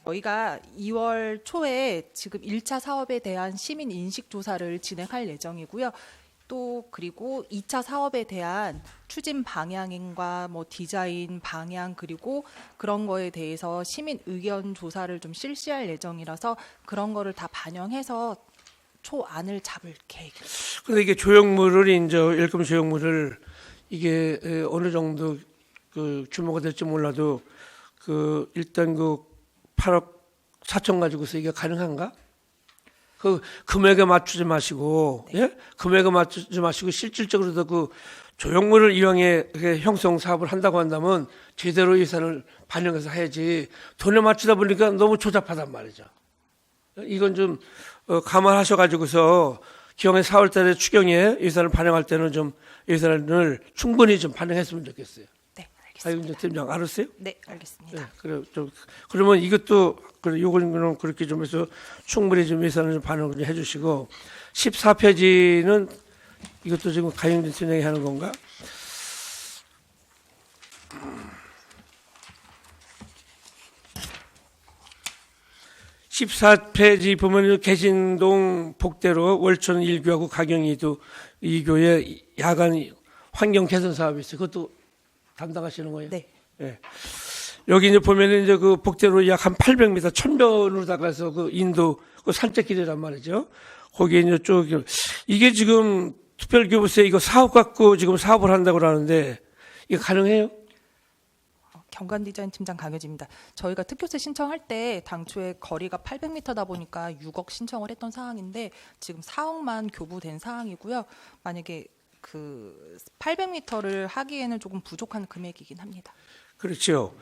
저희가 2월 초에 지금 1차 사업에 대한 시민 인식 조사를 진행할 예정이고요. 또 그리고 2차 사업에 대한 추진 방향과 뭐 디자인 방향 그리고 그런 거에 대해서 시민 의견 조사를 좀 실시할 예정이라서 그런 거를 다 반영해서 초안을 잡을 계획입니다. 근데 이게 조형물을 이제 일금 조형물을 이게 어느 정도 그 규모가 될지 몰라도 그 일단 그 8억 4천 가지고서 이게 가능한가? 그 금액에 맞추지 마시고, 네. 예? 금액에 맞추지 마시고 실질적으로도 그 조형물을 이용해 형성 사업을 한다고 한다면 제대로 예산을 반영해서 해야지 돈에 맞추다 보니까 너무 조잡하단 말이죠. 이건 좀 감안하셔가지고서 기왕에 4월달에 추경에 예산을 반영할 때는 좀 예산을 충분히 좀 반영했으면 좋겠어요. 네, 알겠습니다. 아유, 팀장 알았어요? 네, 알겠습니다. 네, 그래 좀 그러면 이것도 그래 요거는 그렇게 좀 해서 충분히 좀 예산을 좀 반영을 좀 해주시고 14페이지는 이것도 지금 가영진 팀장이 하는 건가? (14페이지) 보면 개신동 복대로 월천 1교하고 가경 2교의 야간 환경 개선 사업이 있어요. 그것도 담당하시는 거예요? 네. 네. 여기 이제 보면은 이제 그 복대로 약 한 800m 1000변으로 해서 그 인도 그 산책길이란 말이죠. 거기에 이제 쭉 이게 지금 특별교부세 이거 사업 갖고 지금 사업을 한다고 그러는데 이게 가능해요? 경관디자인 팀장 강효지입니다. 저희가 특교세 신청할 때 당초에 거리가 800m다 보니까 6억 신청을 했던 상황인데 지금 4억만 교부된 상황이고요. 만약에 그 800m를 하기에는 조금 부족한 금액이긴 합니다. 그렇죠.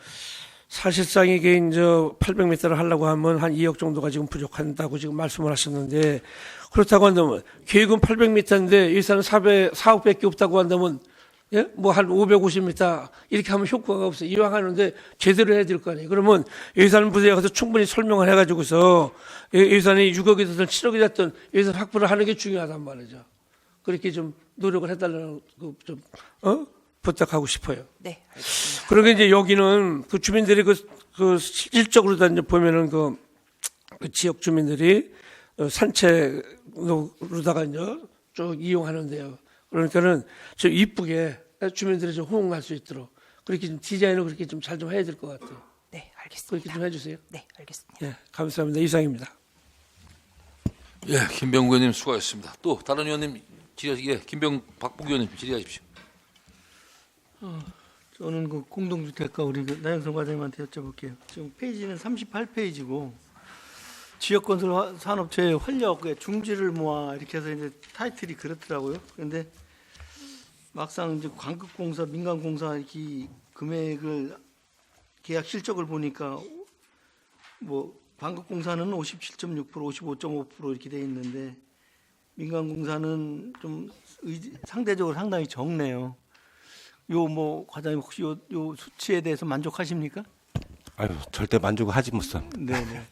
사실상 이게 이제 800m를 하려고 하면 한 2억 정도가 지금 부족한다고 지금 말씀을 하셨는데 그렇다고 한다면 계획은 800m인데 예산은 4억밖에 없다고 한다면 예? 뭐 한 550m 이렇게 하면 효과가 없어요. 이왕 하는데 제대로 해야 될 거 아니에요. 그러면 예산 부서에 가서 충분히 설명을 해가지고서 예산이 6억이 됐든 7억이 됐든 예산 확보를 하는 게 중요하단 말이죠. 그렇게 좀 노력을 해달라는 좀 부탁하고 싶어요. 네, 알겠습니다. 그러게 이제 여기는 그 주민들이 그 실질적으로 다 이제 보면은 그 지역 주민들이 산책로다가 이제 쭉 이용하는데요. 그러니까는 좀 이쁘게 주민들이 좀 호응할 수 있도록 그렇게 좀 디자인을 그렇게 좀 잘 좀 해야 될 것 같아요. 네, 알겠습니다. 그렇게 좀 해주세요. 네, 알겠습니다. 예, 감사합니다. 이상입니다. 예, 김병구 의원님 수고하셨습니다. 또 다른 의원님 박봉규 의원님 질의하십시오. 저는 그 공동주택가 우리 그 나영선 과장님한테 여쭤볼게요. 지금 페이지는 38페이지고 지역건설 산업체의 활력의 중지를 모아 이렇게 해서 이제 타이틀이 그렇더라고요. 그런데 막상 이제 광급공사, 민간공사 이렇게 금액을 계약 실적을 보니까 뭐 광급공사는 57.6%, 55.5% 이렇게 돼 있는데 민간공사는 좀 상대적으로 상당히 적네요. 요 뭐 과장님 혹시 요 수치에 대해서 만족하십니까? 아유 절대 만족을 하지 못합니다. 네네.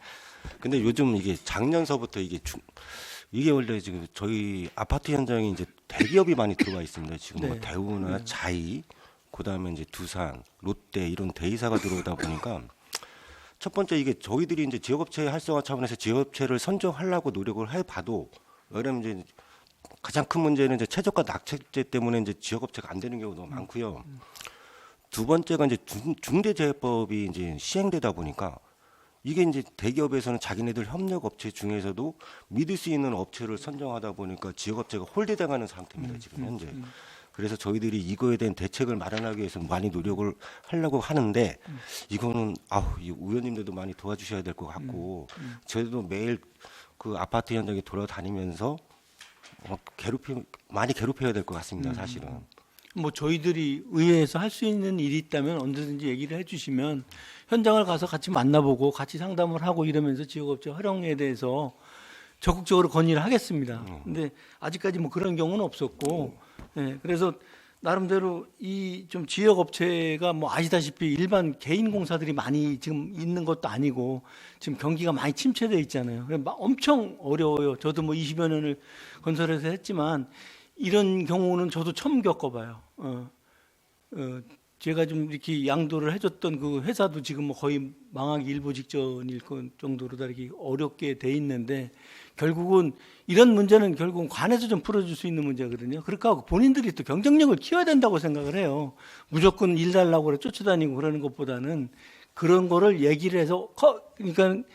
근데 요즘 이게 작년서부터 이게 원래 지금 저희 아파트 현장에 이제 대기업이 많이 들어와 있습니다. 지금 뭐 네. 대우나 네. 자이, 그다음에 이제 두산, 롯데 이런 대이사가 들어오다 보니까 첫 번째 이게 저희들이 이제 지역업체 활성화 차원에서 지역업체를 선정하려고 노력을 해봐도 왜냐면 이제 가장 큰 문제는 이제 최저가 낙찰제 때문에 이제 지역업체가 안 되는 경우도 많고요. 두 번째가 이제 중대재해법이 이제 시행되다 보니까 이게 이제 대기업에서는 자기네들 협력 업체 중에서도 믿을 수 있는 업체를 선정하다 보니까 지역업체가 홀대당하는 상태입니다. 지금 현재. 그래서 저희들이 이거에 대한 대책을 마련하기 위해서 많이 노력을 하려고 하는데 이거는 이 의원님들도 많이 도와주셔야 될 것 같고 저희도 매일 그 아파트 현장에 돌아다니면서 많이 괴롭혀야 될 것 같습니다. 사실은. 뭐 저희들이 의회에서 할 수 있는 일이 있다면 언제든지 얘기를 해주시면 현장을 가서 같이 만나보고 같이 상담을 하고 이러면서 지역업체 활용에 대해서 적극적으로 건의를 하겠습니다. 근데 아직까지 뭐 그런 경우는 없었고, 네, 그래서 나름대로 이 좀 지역업체가 뭐 아시다시피 일반 개인 공사들이 많이 지금 있는 것도 아니고 지금 경기가 많이 침체돼 있잖아요. 엄청 어려워요. 저도 뭐 20여 년을 건설에서 했지만 이런 경우는 저도 처음 겪어봐요. 제가 좀 이렇게 양도를 해줬던 그 회사도 지금 뭐 거의 망하기 일보 직전일 정도로 다 이렇게 어렵게 돼 있는데, 결국은 이런 문제는 결국은 관에서 좀 풀어줄 수 있는 문제거든요. 그렇게 하고 본인들이 또 경쟁력을 키워야 된다고 생각을 해요. 무조건 일 달라고 그래 쫓아다니고 그러는 것보다는 그런 거를 얘기를 해서 그러니까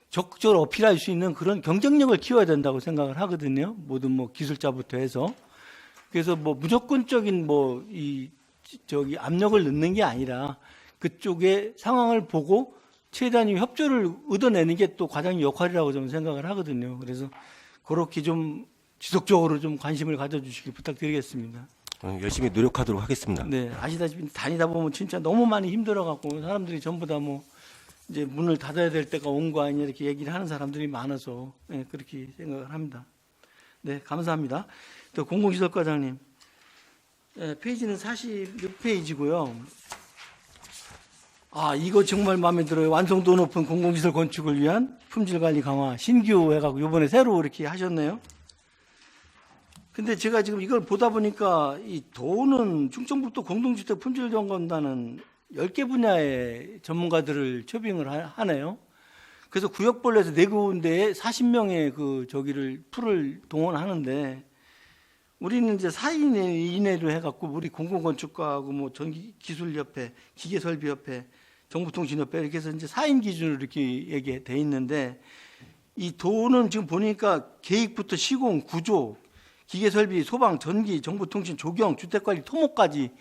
적극적으로 어필할 수 있는 그런 경쟁력을 키워야 된다고 생각을 하거든요. 모든 뭐 기술자부터 해서. 그래서 뭐 무조건적인 뭐 저기 압력을 넣는 게 아니라 그쪽의 상황을 보고 최대한의 협조를 얻어내는 게 또 과장의 역할이라고 저는 생각을 하거든요. 그래서 그렇게 좀 지속적으로 좀 관심을 가져주시기 부탁드리겠습니다. 열심히 노력하도록 하겠습니다. 네, 아시다시피 다니다 보면 진짜 너무 많이 힘들어갖고 사람들이 전부 다 뭐 이제 문을 닫아야 될 때가 온 거 아니냐 이렇게 얘기를 하는 사람들이 많아서 네, 그렇게 생각을 합니다. 네, 감사합니다. 또 공공시설과장님, 네, 페이지는 46페이지고요. 아, 이거 정말 마음에 들어요. 완성도 높은 공공시설 건축을 위한 품질관리 강화 신규 해가지고 이번에 새로 이렇게 하셨네요. 근데 제가 지금 이걸 보다 보니까 이 도는 충청북도 공동주택 품질점검단은 10개 분야의 전문가들을 초빙을 하네요. 그래서 구역별로에서 4군데에 40명의 그 풀을 동원하는데, 우리는 이제 4인 이내로 해갖고 우리 공공건축가하고 뭐 전기기술협회, 기계설비협회, 정보통신협회 이렇게 해서 이제 4인 기준으로 이렇게 얘기돼 있는데, 이 도는 지금 보니까 계획부터 시공, 구조, 기계설비, 소방, 전기, 정보통신, 조경, 주택관리, 토목까지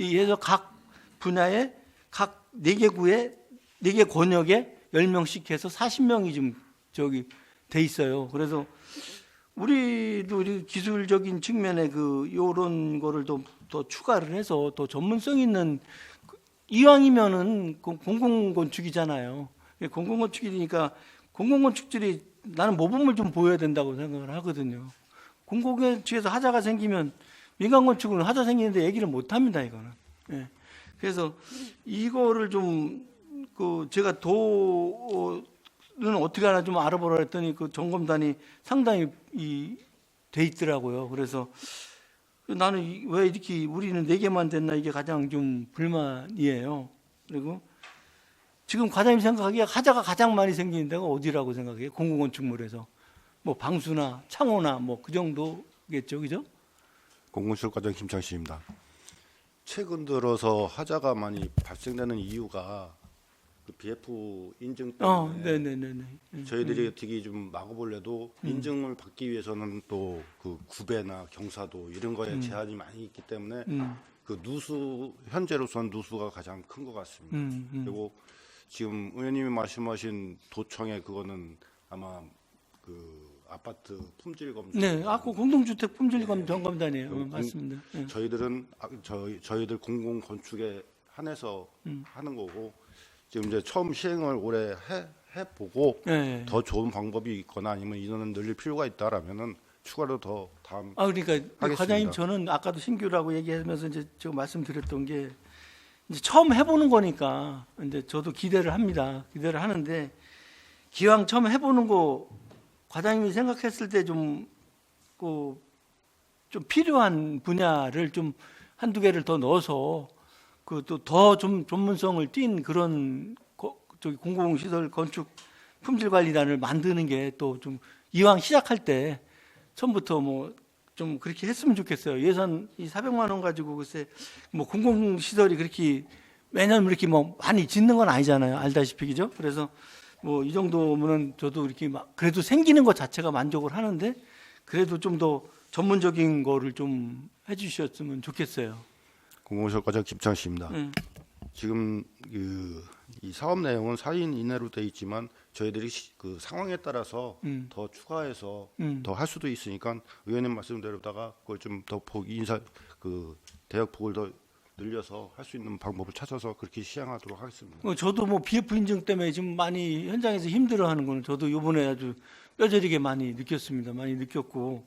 해서 각 분야에 각 4개 구에 4개 권역에 10명씩 해서 40명이 지금 저기 돼 있어요. 그래서 우리도 우리 기술적인 측면에 요런 거를 더 추가를 해서 더 전문성 있는, 이왕이면은 공공건축이잖아요. 공공건축이니까 공공건축들이 나는 모범을 좀 보여야 된다고 생각을 하거든요. 공공건축에서 하자가 생기면 민간건축은 하자 생기는데 얘기를 못 합니다, 이거는. 예. 그래서 이거를 좀 제가 도는 어떻게 하나 좀 알아보라 했더니 그 점검단이 상당히 돼 있더라고요. 그래서 나는 왜 이렇게 우리는 4개만 됐나, 이게 가장 좀 불만이에요. 그리고 지금 과장님 생각하기에 하자가 가장 많이 생기는 데가 어디라고 생각해요? 공공건축물에서 뭐 방수나 창호나 뭐 그 정도겠죠, 그죠? 공공시설과장 김창식입니다. 최근 들어서 하자가 많이 발생되는 이유가 그 BF 인증 때문에 네네네. 저희들이 어떻게 좀 막아보려도 인증을 받기 위해서는 또 그 구배나 경사도 이런 거에 제한이 많이 있기 때문에 그 누수, 현재로서는 누수가 가장 큰 것 같습니다. 그리고 지금 의원님이 말씀하신 도청의 그거는 아마 그 아파트 품질 검증. 네, 아까 공동주택 품질 점검단이에요. 맞습니다. 네. 저희들 공공 건축에 한해서 하는 거고, 지금 이제 처음 시행을 올해 해보고 네. 더 좋은 방법이 있거나 아니면 인원을 늘릴 필요가 있다라면은 추가로 더 다음. 그러니까 하겠습니다. 과장님, 저는 아까도 신규라고 얘기하면서 이제 제가 말씀드렸던 게 이제 처음 해보는 거니까 이제 저도 기대를 합니다. 기대를 하는데, 기왕 처음 해보는 거 과장님이 생각했을 때 좀 필요한 분야를 좀 한두 개를 더 넣어서 더 좀 전문성을 띈 그런 공공시설 건축 품질관리단을 만드는 게 또 좀 이왕 시작할 때 처음부터 뭐 좀 그렇게 했으면 좋겠어요. 예산 이 400만 원 가지고 글쎄 뭐 공공시설이 그렇게 매년 이렇게 뭐 많이 짓는 건 아니잖아요. 알다시피, 그죠? 그래서 뭐 이 정도면은 저도 이렇게 그래도 생기는 것 자체가 만족을 하는데, 그래도 좀 더 전문적인 거를 좀 해주셨으면 좋겠어요. 공공시설과장 김창식입니다. 지금 이 사업 내용은 4인 이내로 돼 있지만 저희들이 그 상황에 따라서 더 추가해서 더 할 수도 있으니까 의원님 말씀대로다가 그걸 좀 더 대역폭을 더 늘려서 할 수 있는 방법을 찾아서 그렇게 시행하도록 하겠습니다. 저도 뭐 BF 인증 때문에 지금 많이 현장에서 힘들어하는 거는 저도 이번에 아주 뼈저리게 많이 느꼈습니다. 많이 느꼈고,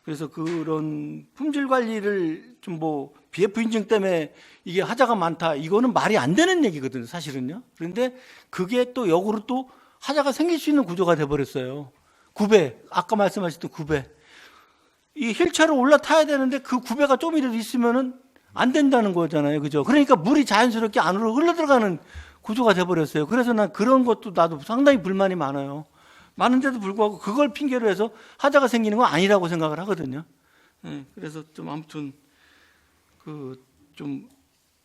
그래서 그런 품질 관리를 좀 뭐 BF 인증 때문에 이게 하자가 많다, 이거는 말이 안 되는 얘기거든요, 사실은요. 그런데 그게 또 역으로 또 하자가 생길 수 있는 구조가 돼버렸어요. 구배, 아까 말씀하셨던 구배. 이 휠체어로 올라타야 되는데 그 구배가 좀이라도 있으면은 안 된다는 거잖아요. 그죠? 그러니까 물이 자연스럽게 안으로 흘러들어가는 구조가 돼버렸어요. 그래서 난 그런 것도 나도 상당히 불만이 많아요. 많은데도 불구하고 그걸 핑계로 해서 하자가 생기는 건 아니라고 생각을 하거든요. 예, 그래서 좀 아무튼 좀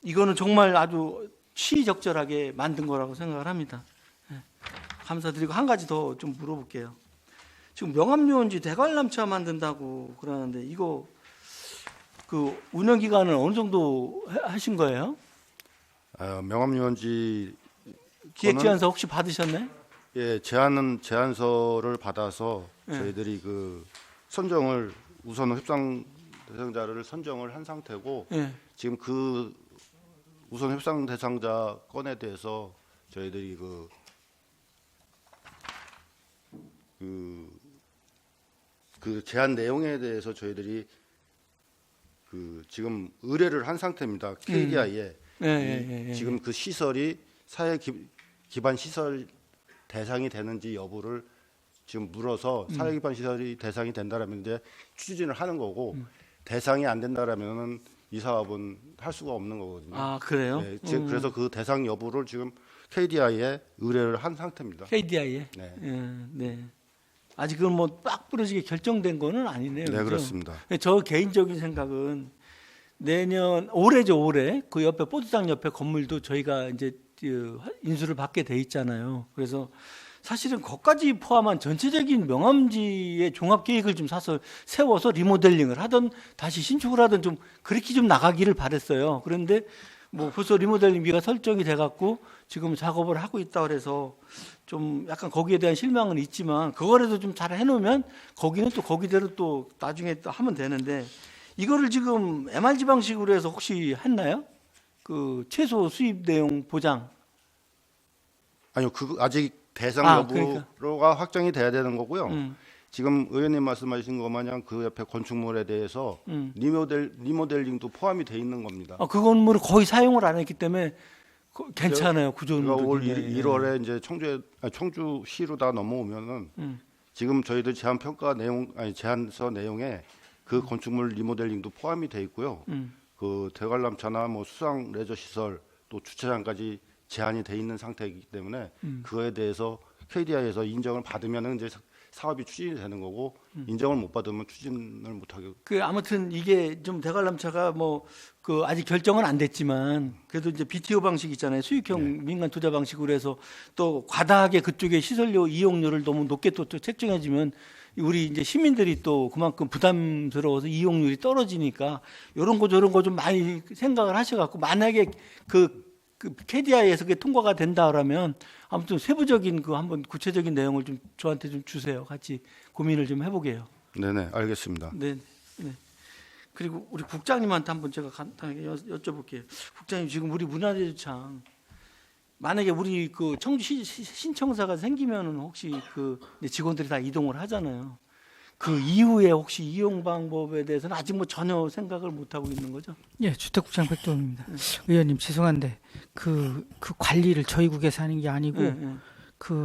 이거는 정말 아주 시의적절하게 만든 거라고 생각을 합니다. 예, 감사드리고 한 가지 더 좀 물어볼게요. 지금 명암유원지 대관람차 만든다고 그러는데 이거 그 운영 기간은 어느 정도 하신 거예요? 명암유원지 기획제안서 혹시 받으셨나요? 예, 제안서를 받아서 예. 저희들이 그 선정을 우선 협상 대상자를 선정을 한 상태고 예. 지금 그 우선 협상 대상자 건에 대해서 저희들이 그 제안 내용에 대해서 저희들이 지금 의뢰를 한 상태입니다. KDI에 지금 그 시설이 사회 기반 시설 대상이 되는지 여부를 지금 물어서 사회 기반 시설이 대상이 된다라면 이제 추진을 하는 거고 대상이 안 된다라면은 이 사업은 할 수가 없는 거거든요. 아, 그래요? 네, 그래서 그 대상 여부를 지금 KDI에 의뢰를 한 상태입니다. KDI에? 네. 네. 아직은 뭐 빡 부러지게 결정된 거는 아니네요. 네, 그죠? 그렇습니다. 저 개인적인 생각은 올해죠, 올해. 그 옆에 보드장 옆에 건물도 저희가 이제 인수를 받게 돼 있잖아요. 그래서 사실은 거기까지 포함한 전체적인 명암지의 종합 계획을 좀 세워서 리모델링을 하든 다시 신축을 하든 좀 그렇게 좀 나가기를 바랬어요. 그런데 뭐 벌써 리모델링비가 설정이 돼 갖고 지금 작업을 하고 있다 그래서 좀 약간 거기에 대한 실망은 있지만 그거라도 좀 잘 해놓으면 거기는 또 거기대로 또 나중에 또 하면 되는데 이거를 지금 MRG 방식으로 해서 혹시 했나요? 그 최소 수입 내용 보장. 아니요, 아직 대상 여부가 그러니까. 확정이 돼야 되는 거고요. 지금 의원님 말씀하신 것 마냥 그 옆에 건축물에 대해서 리모델링도 포함이 돼 있는 겁니다. 그 건물을 거의 사용을 안 했기 때문에 괜찮아요. 구조는. 올 1월에 이제 청주시로 다 넘어오면은 지금 저희들 제안서 내용에 그 건축물 리모델링도 포함이 돼 있고요. 그 대관람차나 뭐 수상 레저 시설 또 주차장까지 제한이 돼 있는 상태이기 때문에 그거에 대해서 KDI에서 인정을 받으면은 이제 사업이 추진이 되는 거고 인정을 못 받으면 추진을 못 하게. 아무튼 이게 좀 대관람차가 아직 결정은 안 됐지만 그래도 이제 BTO 방식 있잖아요. 수익형 민간 투자 방식으로 해서 또 과다하게 그쪽에 시설료 이용료를 너무 높게 또 책정해지면 우리 이제 시민들이 또 그만큼 부담스러워서 이용률이 떨어지니까 이런 거 저런 거 좀 많이 생각을 하셔갖고 만약에 그 KDI에서 그게 통과가 된다라면 아무튼 세부적인 한번 구체적인 내용을 좀 저한테 좀 주세요. 같이 고민을 좀 해보게요. 네네, 알겠습니다. 네. 그리고 우리 국장님한테 한번 제가 간단하게 여쭤볼게요. 국장님, 지금 우리 문화재주창 만약에 우리 그 청주 신청사가 생기면은 혹시 직원들이 다 이동을 하잖아요. 그 이후에 혹시 이용 방법에 대해서는 아직 뭐 전혀 생각을 못 하고 있는 거죠? 예, 주택국장 백종원입니다. 의원님 죄송한데 그 관리를 저희 국에서 하는 게 아니고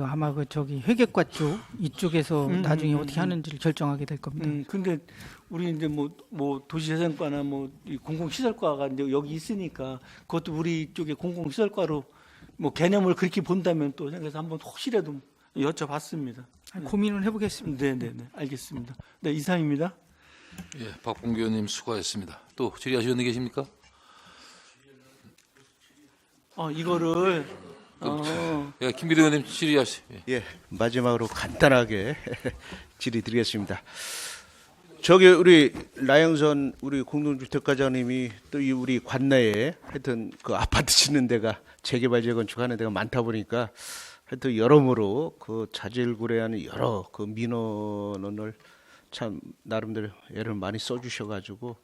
아마 회계과 쪽 이쪽에서 나중에 어떻게 하는지를 결정하게 될 겁니다. 근데 우리 이제 뭐 도시재생과나 이 공공시설과가 이제 여기 있으니까 그것도 우리 쪽에 공공시설과로 개념을 그렇게 본다면 또 생각해서 한번 혹시라도 여쭤봤습니다. 고민을 해보겠습니다. 네, 알겠습니다. 네, 이상입니다. 예, 박봉규 의원님 수고하셨습니다. 또 질의하실 의원님 계십니까? 이거를 예, 김기대 의원님 질의하시. 예, 마지막으로 간단하게 질의드리겠습니다. 우리 라영선 우리 공동주택과장님이 또 우리 관내에 하여튼 그 아파트 짓는 데가 재개발 재건축하는 데가 많다 보니까 하여튼 여러모로 자질구레한 여러 민원을 참 나름대로 애를 많이 써주셔가지고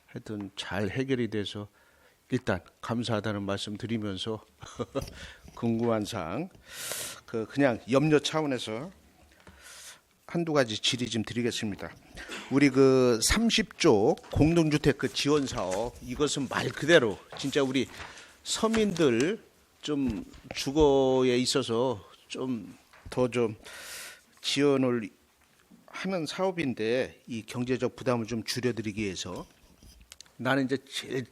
하여튼 잘 해결이 돼서 일단 감사하다는 말씀 드리면서 궁금한 사항 그냥 염려 차원에서 한두 가지 질의 좀 드리겠습니다. 우리 30조 공동주택 지원 사업 이것은 말 그대로 진짜 우리 서민들 좀 주거에 있어서 좀 더 지원을 하는 사업인데 이 경제적 부담을 좀 줄여드리기 위해서 나는 이제 제일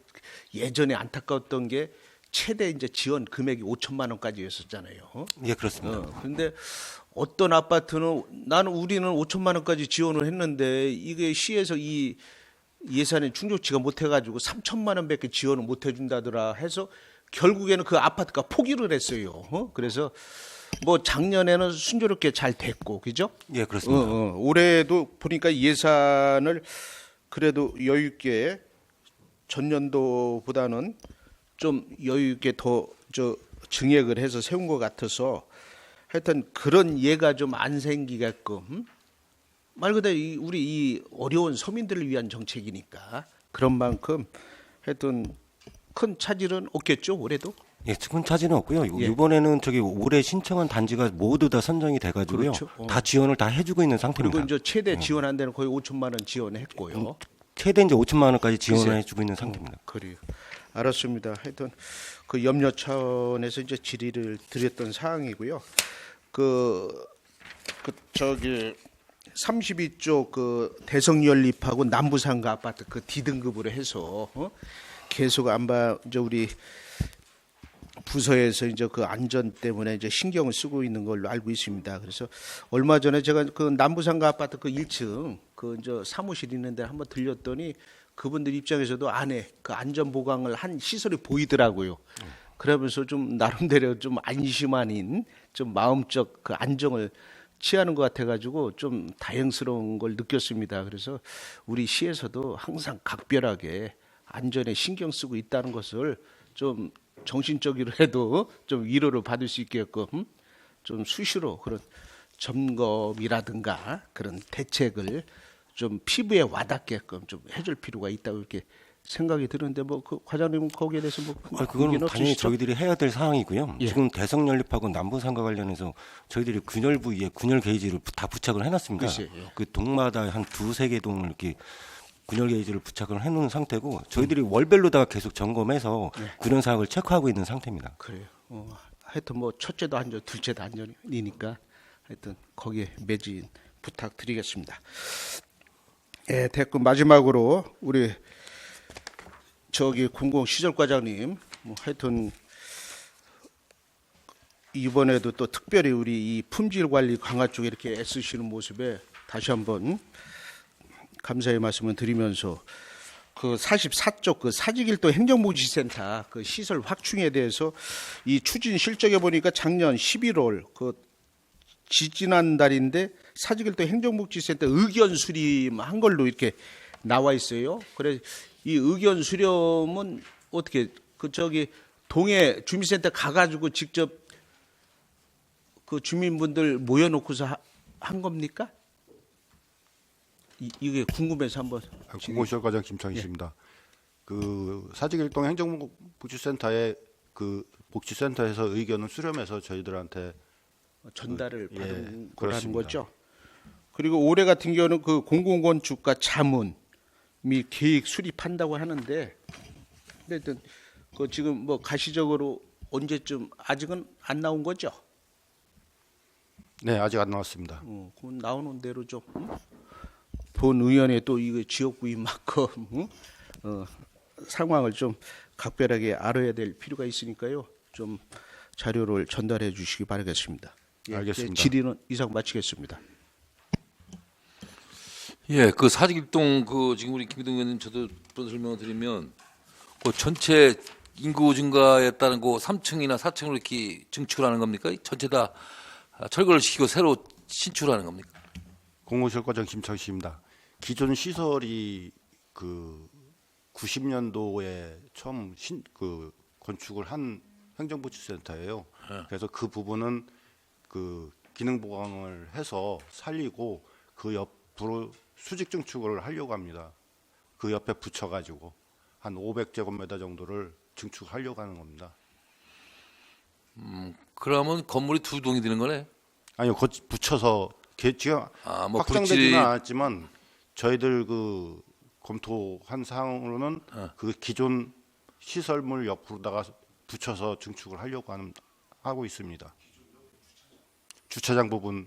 예전에 안타까웠던 게 최대 이제 지원 금액이 5천만 원까지였었잖아요. 예, 그렇습니다. 그런데 어떤 아파트는 우리는 5천만 원까지 지원을 했는데 이게 시에서 이 예산에 충족치가 못해가지고 3천만 원밖에 지원을 못 해준다더라 해서 결국에는 그 아파트가 포기를 했어요. 그래서 뭐 작년에는 순조롭게 잘 됐고, 그죠? 예, 그렇습니다. 올해도 보니까 예산을 그래도 여유 있게 전년도보다는 좀 여유 있게 더 증액을 해서 세운 것 같아서 하여튼 그런 예가 좀 안 생기게끔 말 그대로 우리 이 어려운 서민들을 위한 정책이니까 그런 만큼 하여튼 큰 차질은 없겠죠, 올해도? 예, 큰 차질은 없고요. 이번에는 올해 신청한 단지가 모두 다 선정이 돼가지고요. 그렇죠. 다 지원을 다 해주고 있는 상태입니다. 그리고 이제 최대 지원한 데는 거의 5천만 원 지원했고요. 최대 이제 5천만 원까지 지원을 해주고 있는 상태입니다. 그래요. 알았습니다. 하여튼 그 염려 차원에서 이제 질의를 드렸던 사항이고요. 그 32쪽 그 대성연립하고 남부상가 아파트 그 D등급으로 해서 계속 이제 우리 부서에서 이제 그 안전 때문에 이제 신경을 쓰고 있는 걸로 알고 있습니다. 그래서 얼마 전에 제가 그 남부상가 아파트 그 1층 그 이제 사무실 있는데 한번 들렸더니 그분들 입장에서도 안에 그 안전 보강을 한 시설이 보이더라고요. 그러면서 좀 나름대로 좀 안심 아닌 좀 마음적 그 안정을 취하는 것 같아가지고 좀 다행스러운 걸 느꼈습니다. 그래서 우리 시에서도 항상 각별하게 안전에 신경 쓰고 있다는 것을 좀 정신적으로라도 좀 위로를 받을 수 있게끔 좀 수시로 그런 점검이라든가 그런 대책을 좀 피부에 와닿게끔 좀 해줄 필요가 있다고 이렇게 생각이 드는데 뭐 그 과장님은 거기에 대해서 뭐 그건 당연히 저희들이 해야 될 사항이고요. 예. 지금 대성연립하고 남부상가 관련해서 저희들이 균열 부위에 균열 게이지를 다 부착을 해놨습니다. 글쎄요. 예. 그 동마다 한 2-3개 동을 이렇게 균열 게이지를 부착을 해놓은 상태고 저희들이 월별로다가 계속 점검해서 균열 사항을 체크하고 있는 상태입니다. 그래요. 하여튼 뭐 첫째도 안전, 둘째도 안전이니까 하여튼 거기에 매진 부탁드리겠습니다. 예, 됐고 마지막으로 우리 공공시설과장님 뭐 하여튼 이번에도 또 특별히 우리 이 품질 관리 강화 쪽에 이렇게 애쓰시는 모습에 다시 한번 감사의 말씀을 드리면서 그 44쪽 그 사직일도 행정복지센터 그 시설 확충에 대해서 이 추진 실적에 보니까 작년 11월 그 지지난달인데 사직일도 행정복지센터 의견 수렴한 걸로 이렇게 나와 있어요. 그래 이 의견 수렴은 어떻게 동해 주민센터 가가지고 직접 그 주민분들 모여놓고서 한 겁니까? 이게 궁금해서 한번. 공공시설과장 김창희입니다. 그 사직일동 행정복지센터의 그 복지센터에서 의견을 수렴해서 저희들한테 전달을 받은 거라는 그렇습니다. 거죠. 그리고 올해 같은 경우는 그 공공건축과 자문 및 계획 수립한다고 하는데, 하여튼 그 지금 뭐 가시적으로 언제쯤 아직은 안 나온 거죠? 네, 아직 안 나왔습니다. 그 나오는 대로 좀 본 의원의 또 이거 지역구인 만큼 상황을 좀 각별하게 알아야 될 필요가 있으니까요. 좀 자료를 전달해 주시기 바라겠습니다. 알겠습니다. 질의는 이상 마치겠습니다. 예, 그 사직일동 그 지금 우리 김기동 의원님 저도 설명을 드리면 그 전체 인구 증가에 따른 그 3층이나 4층을 이렇게 증축하는 겁니까? 전체 다 철거를 시키고 새로 신축하는 겁니까? 공공시설과장 김창희입니다. 기존 시설이 그 90년도에 처음 건축을 한 행정복지센터예요. 그래서 그 부분은 그 기능 보강을 해서 살리고 그 옆으로 수직 증축을 하려고 합니다. 그 옆에 붙여가지고 한 500제곱미터 정도를 증축하려고 하는 겁니다. 그러면 건물이 두 동이 되는 거네? 아니요, 붙여서 지금 뭐 확정되지는 않았지만 저희들 그 검토한 사항으로는 그 기존 시설물 옆으로다가 붙여서 증축을 하려고 하고 있습니다. 주차장 부분.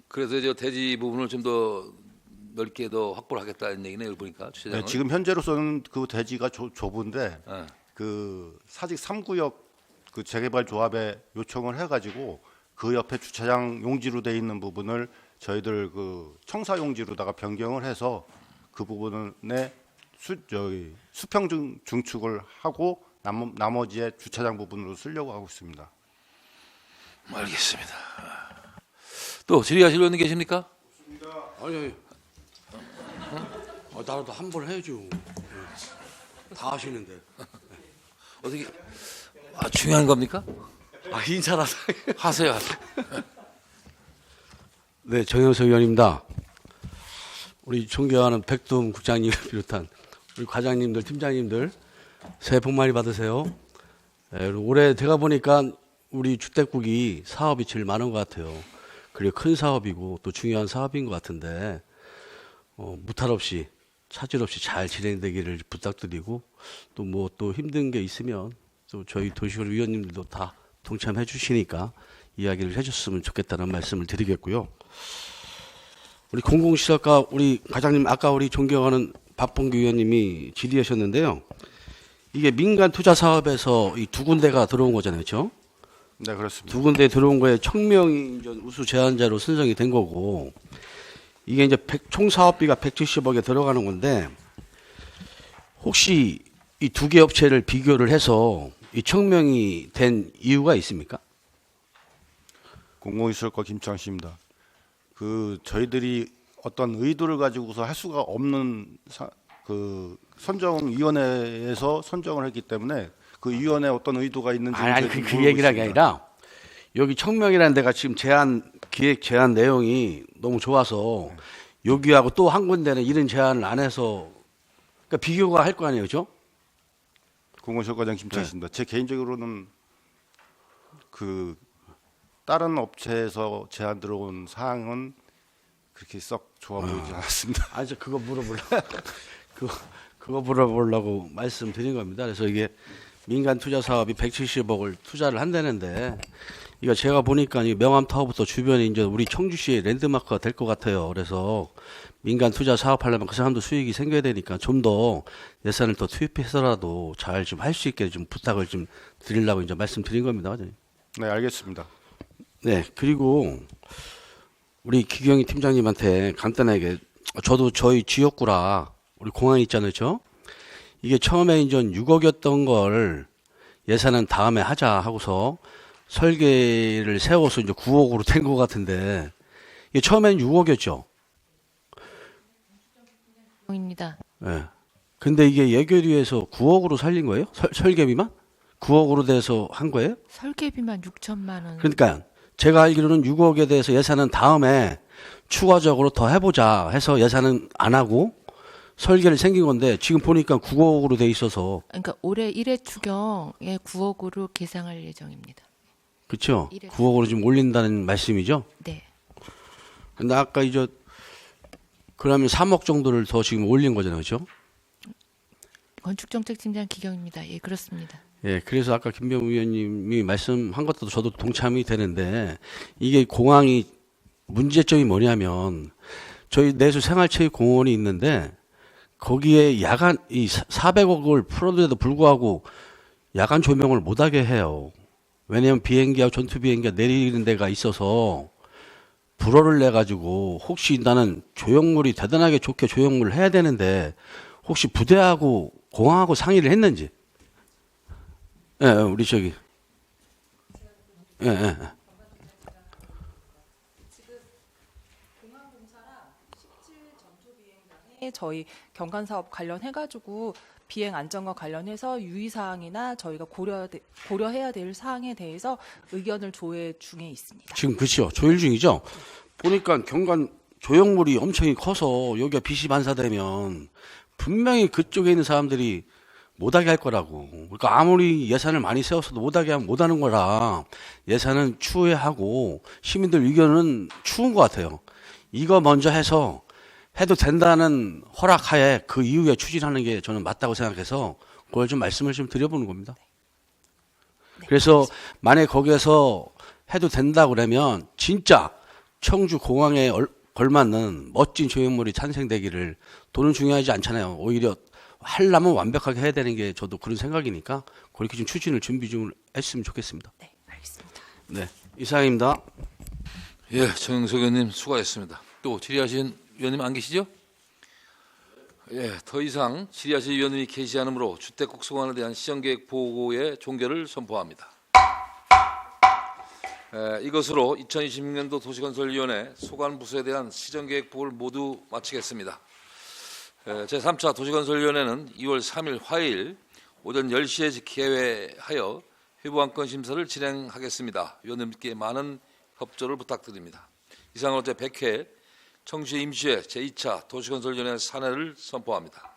그래서 저 대지 부분을 좀 더 넓게 더 확보를 하겠다는 얘기네요. 보니까 주차장을. 네, 지금 현재로서는 그 대지가 좁은데 네. 그 사직 3구역 그 재개발 조합에 요청을 해가지고 그 옆에 주차장 용지로 돼 있는 부분을 저희들 그 청사 용지로다가 변경을 해서 그 부분에 수평 중축을 하고 나머지의 주차장 부분으로 쓰려고 하고 있습니다. 알겠습니다. 또 질의하실 의원님 계십니까? 아니, 나라도 한 번 해줘. 다 하시는데. 어떻게 중요한 겁니까? 인사라도 하세요. 네, 정영석 의원입니다. 우리 존경하는 백두음 국장님을 비롯한 우리 과장님들, 팀장님들 새해 복 많이 받으세요. 네, 올해 제가 보니까 우리 주택국이 사업이 제일 많은 것 같아요. 그리고 큰 사업이고 또 중요한 사업인 것 같은데 무탈 없이 차질 없이 잘 진행되기를 부탁드리고 또 뭐 또 힘든 게 있으면 또 저희 도시걸 위원님들도 다 동참해 주시니까 이야기를 해줬으면 좋겠다는 말씀을 드리겠고요. 우리 공공시설과 우리 과장님 아까 우리 존경하는 박봉규 의원님이 질의하셨는데요. 이게 민간 투자 사업에서 이 두 군데가 들어온 거잖아요, 그렇죠? 네, 그렇습니다. 두 군데 들어온 거에 청명이 이제 우수 제안자로 선정이 된 거고 이게 이제 총 사업비가 170억에 들어가는 건데 혹시 이 두 개 업체를 비교를 해서 이 청명이 된 이유가 있습니까? 공공시설과 김창식입니다. 그 저희들이 어떤 의도를 가지고서 할 수가 없는 그 선정위원회에서 선정을 했기 때문에 그 위원회 어떤 의도가 있는지 아니 그 얘기란 게 아니라 여기 청명이라는 데가 지금 기획 제안 내용이 너무 좋아서 여기하고 또 한 군데는 이런 제안을 안 해서 그러니까 비교가 할 거 아니에요, 그렇죠? 공공시설과장 김창식입니다. 제 개인적으로는 그 다른 업체에서 제안 들어온 사항은 그렇게 썩 좋아 보이지 않았습니다. 아니 그거 그거 물어보려고 말씀드린 겁니다. 그래서 이게 민간 투자 사업이 170억을 투자를 한다는데 이거 제가 보니까 이 명암타워부터 주변에 이제 우리 청주시의 랜드마크가 될 것 같아요. 그래서 민간 투자 사업하려면 그 사람도 수익이 생겨야 되니까 좀 더 예산을 더 투입해서라도 잘 좀 할 수 있게 좀 부탁을 좀 드리려고 이제 말씀드린 겁니다. 네, 알겠습니다. 네, 그리고 우리 기경희 팀장님한테 간단하게 저도 저희 지역구라 우리 공항 있잖아요, 그렇죠? 이게 처음에 이제 6억이었던 걸 예산은 다음에 하자 하고서 설계를 세워서 이제 9억으로 된 것 같은데 이게 처음에는 6억이었죠. 입니다. 네. 근데 이게 예결위에서 9억으로 살린 거예요? 설계비만? 9억으로 돼서 한 거예요? 설계비만 6천만 원. 그러니까 제가 알기로는 6억에 대해서 예산은 다음에 추가적으로 더 해보자 해서 예산은 안 하고 설계를 생긴 건데 지금 보니까 9억으로 돼 있어서 그러니까 올해 1회 추경에 9억으로 계상할 예정입니다. 그렇죠? 9억으로 지금 올린다는 말씀이죠? 네. 근데 아까 이제 그러면 3억 정도를 더 지금 올린 거잖아요, 그렇죠? 건축정책팀장 기경입니다. 예, 그렇습니다. 예, 그래서 아까 김병우 의원님이 말씀한 것도 저도 동참이 되는데 이게 공항이 문제점이 뭐냐면 저희 내수 생활체육공원이 있는데 거기에 야간 이 400억을 풀어도 불구하고 야간 조명을 못하게 해요. 왜냐하면 비행기하고 전투 비행기가 내리는 데가 있어서 불어를 내 가지고 혹시 나는 조형물이 대단하게 좋게 조형물을 해야 되는데 혹시 부대하고 공항하고 상의를 했는지. 예, 우리 저기. 예. 저희 경관 사업 관련해가지고 비행 안전과 관련해서 유의사항이나 저희가 고려해야 될 사항에 대해서 의견을 조회 중에 있습니다. 지금 그렇죠. 조율 중이죠. 보니까 경관 조형물이 엄청 커서 여기가 빛이 반사되면 분명히 그쪽에 있는 사람들이 못하게 할 거라고. 그러니까 아무리 예산을 많이 세워서도 못하게 하면 못하는 거라 예산은 추후하고 시민들 의견은 추운 것 같아요. 이거 먼저 해서 해도 된다는 허락하에 그 이후에 추진하는 게 저는 맞다고 생각해서 그걸 좀 말씀을 좀 드려보는 겁니다. 그래서 만약에 거기에서 해도 된다 그러면 진짜 청주 공항에 걸맞는 멋진 조형물이 탄생되기를, 돈은 중요하지 않잖아요. 오히려 하려면 완벽하게 해야 되는 게 저도 그런 생각이니까 그렇게 좀 추진을 준비 좀 했으면 좋겠습니다. 네, 알겠습니다. 네, 이상입니다. 예, 정영석 의원님 수고하셨습니다. 또 질의하신 위원님 안 계시죠? 예, 더 이상 질의하실 위원님이 계시지 않으므로 주택국 소관에 대한 시정계획 보고의 종결을 선포합니다. 이것으로 2026년도 도시건설위원회 소관부서에 대한 시정계획 보고를 모두 마치겠습니다. 제3차 도시건설위원회는 2월 3일 화요일 오전 10시에 개회하여 회부안건 심사를 진행하겠습니다. 위원님께 많은 협조를 부탁드립니다. 이상으로 제100회 청주시 임시회 제2차 도시건설위원회 산회를 선포합니다.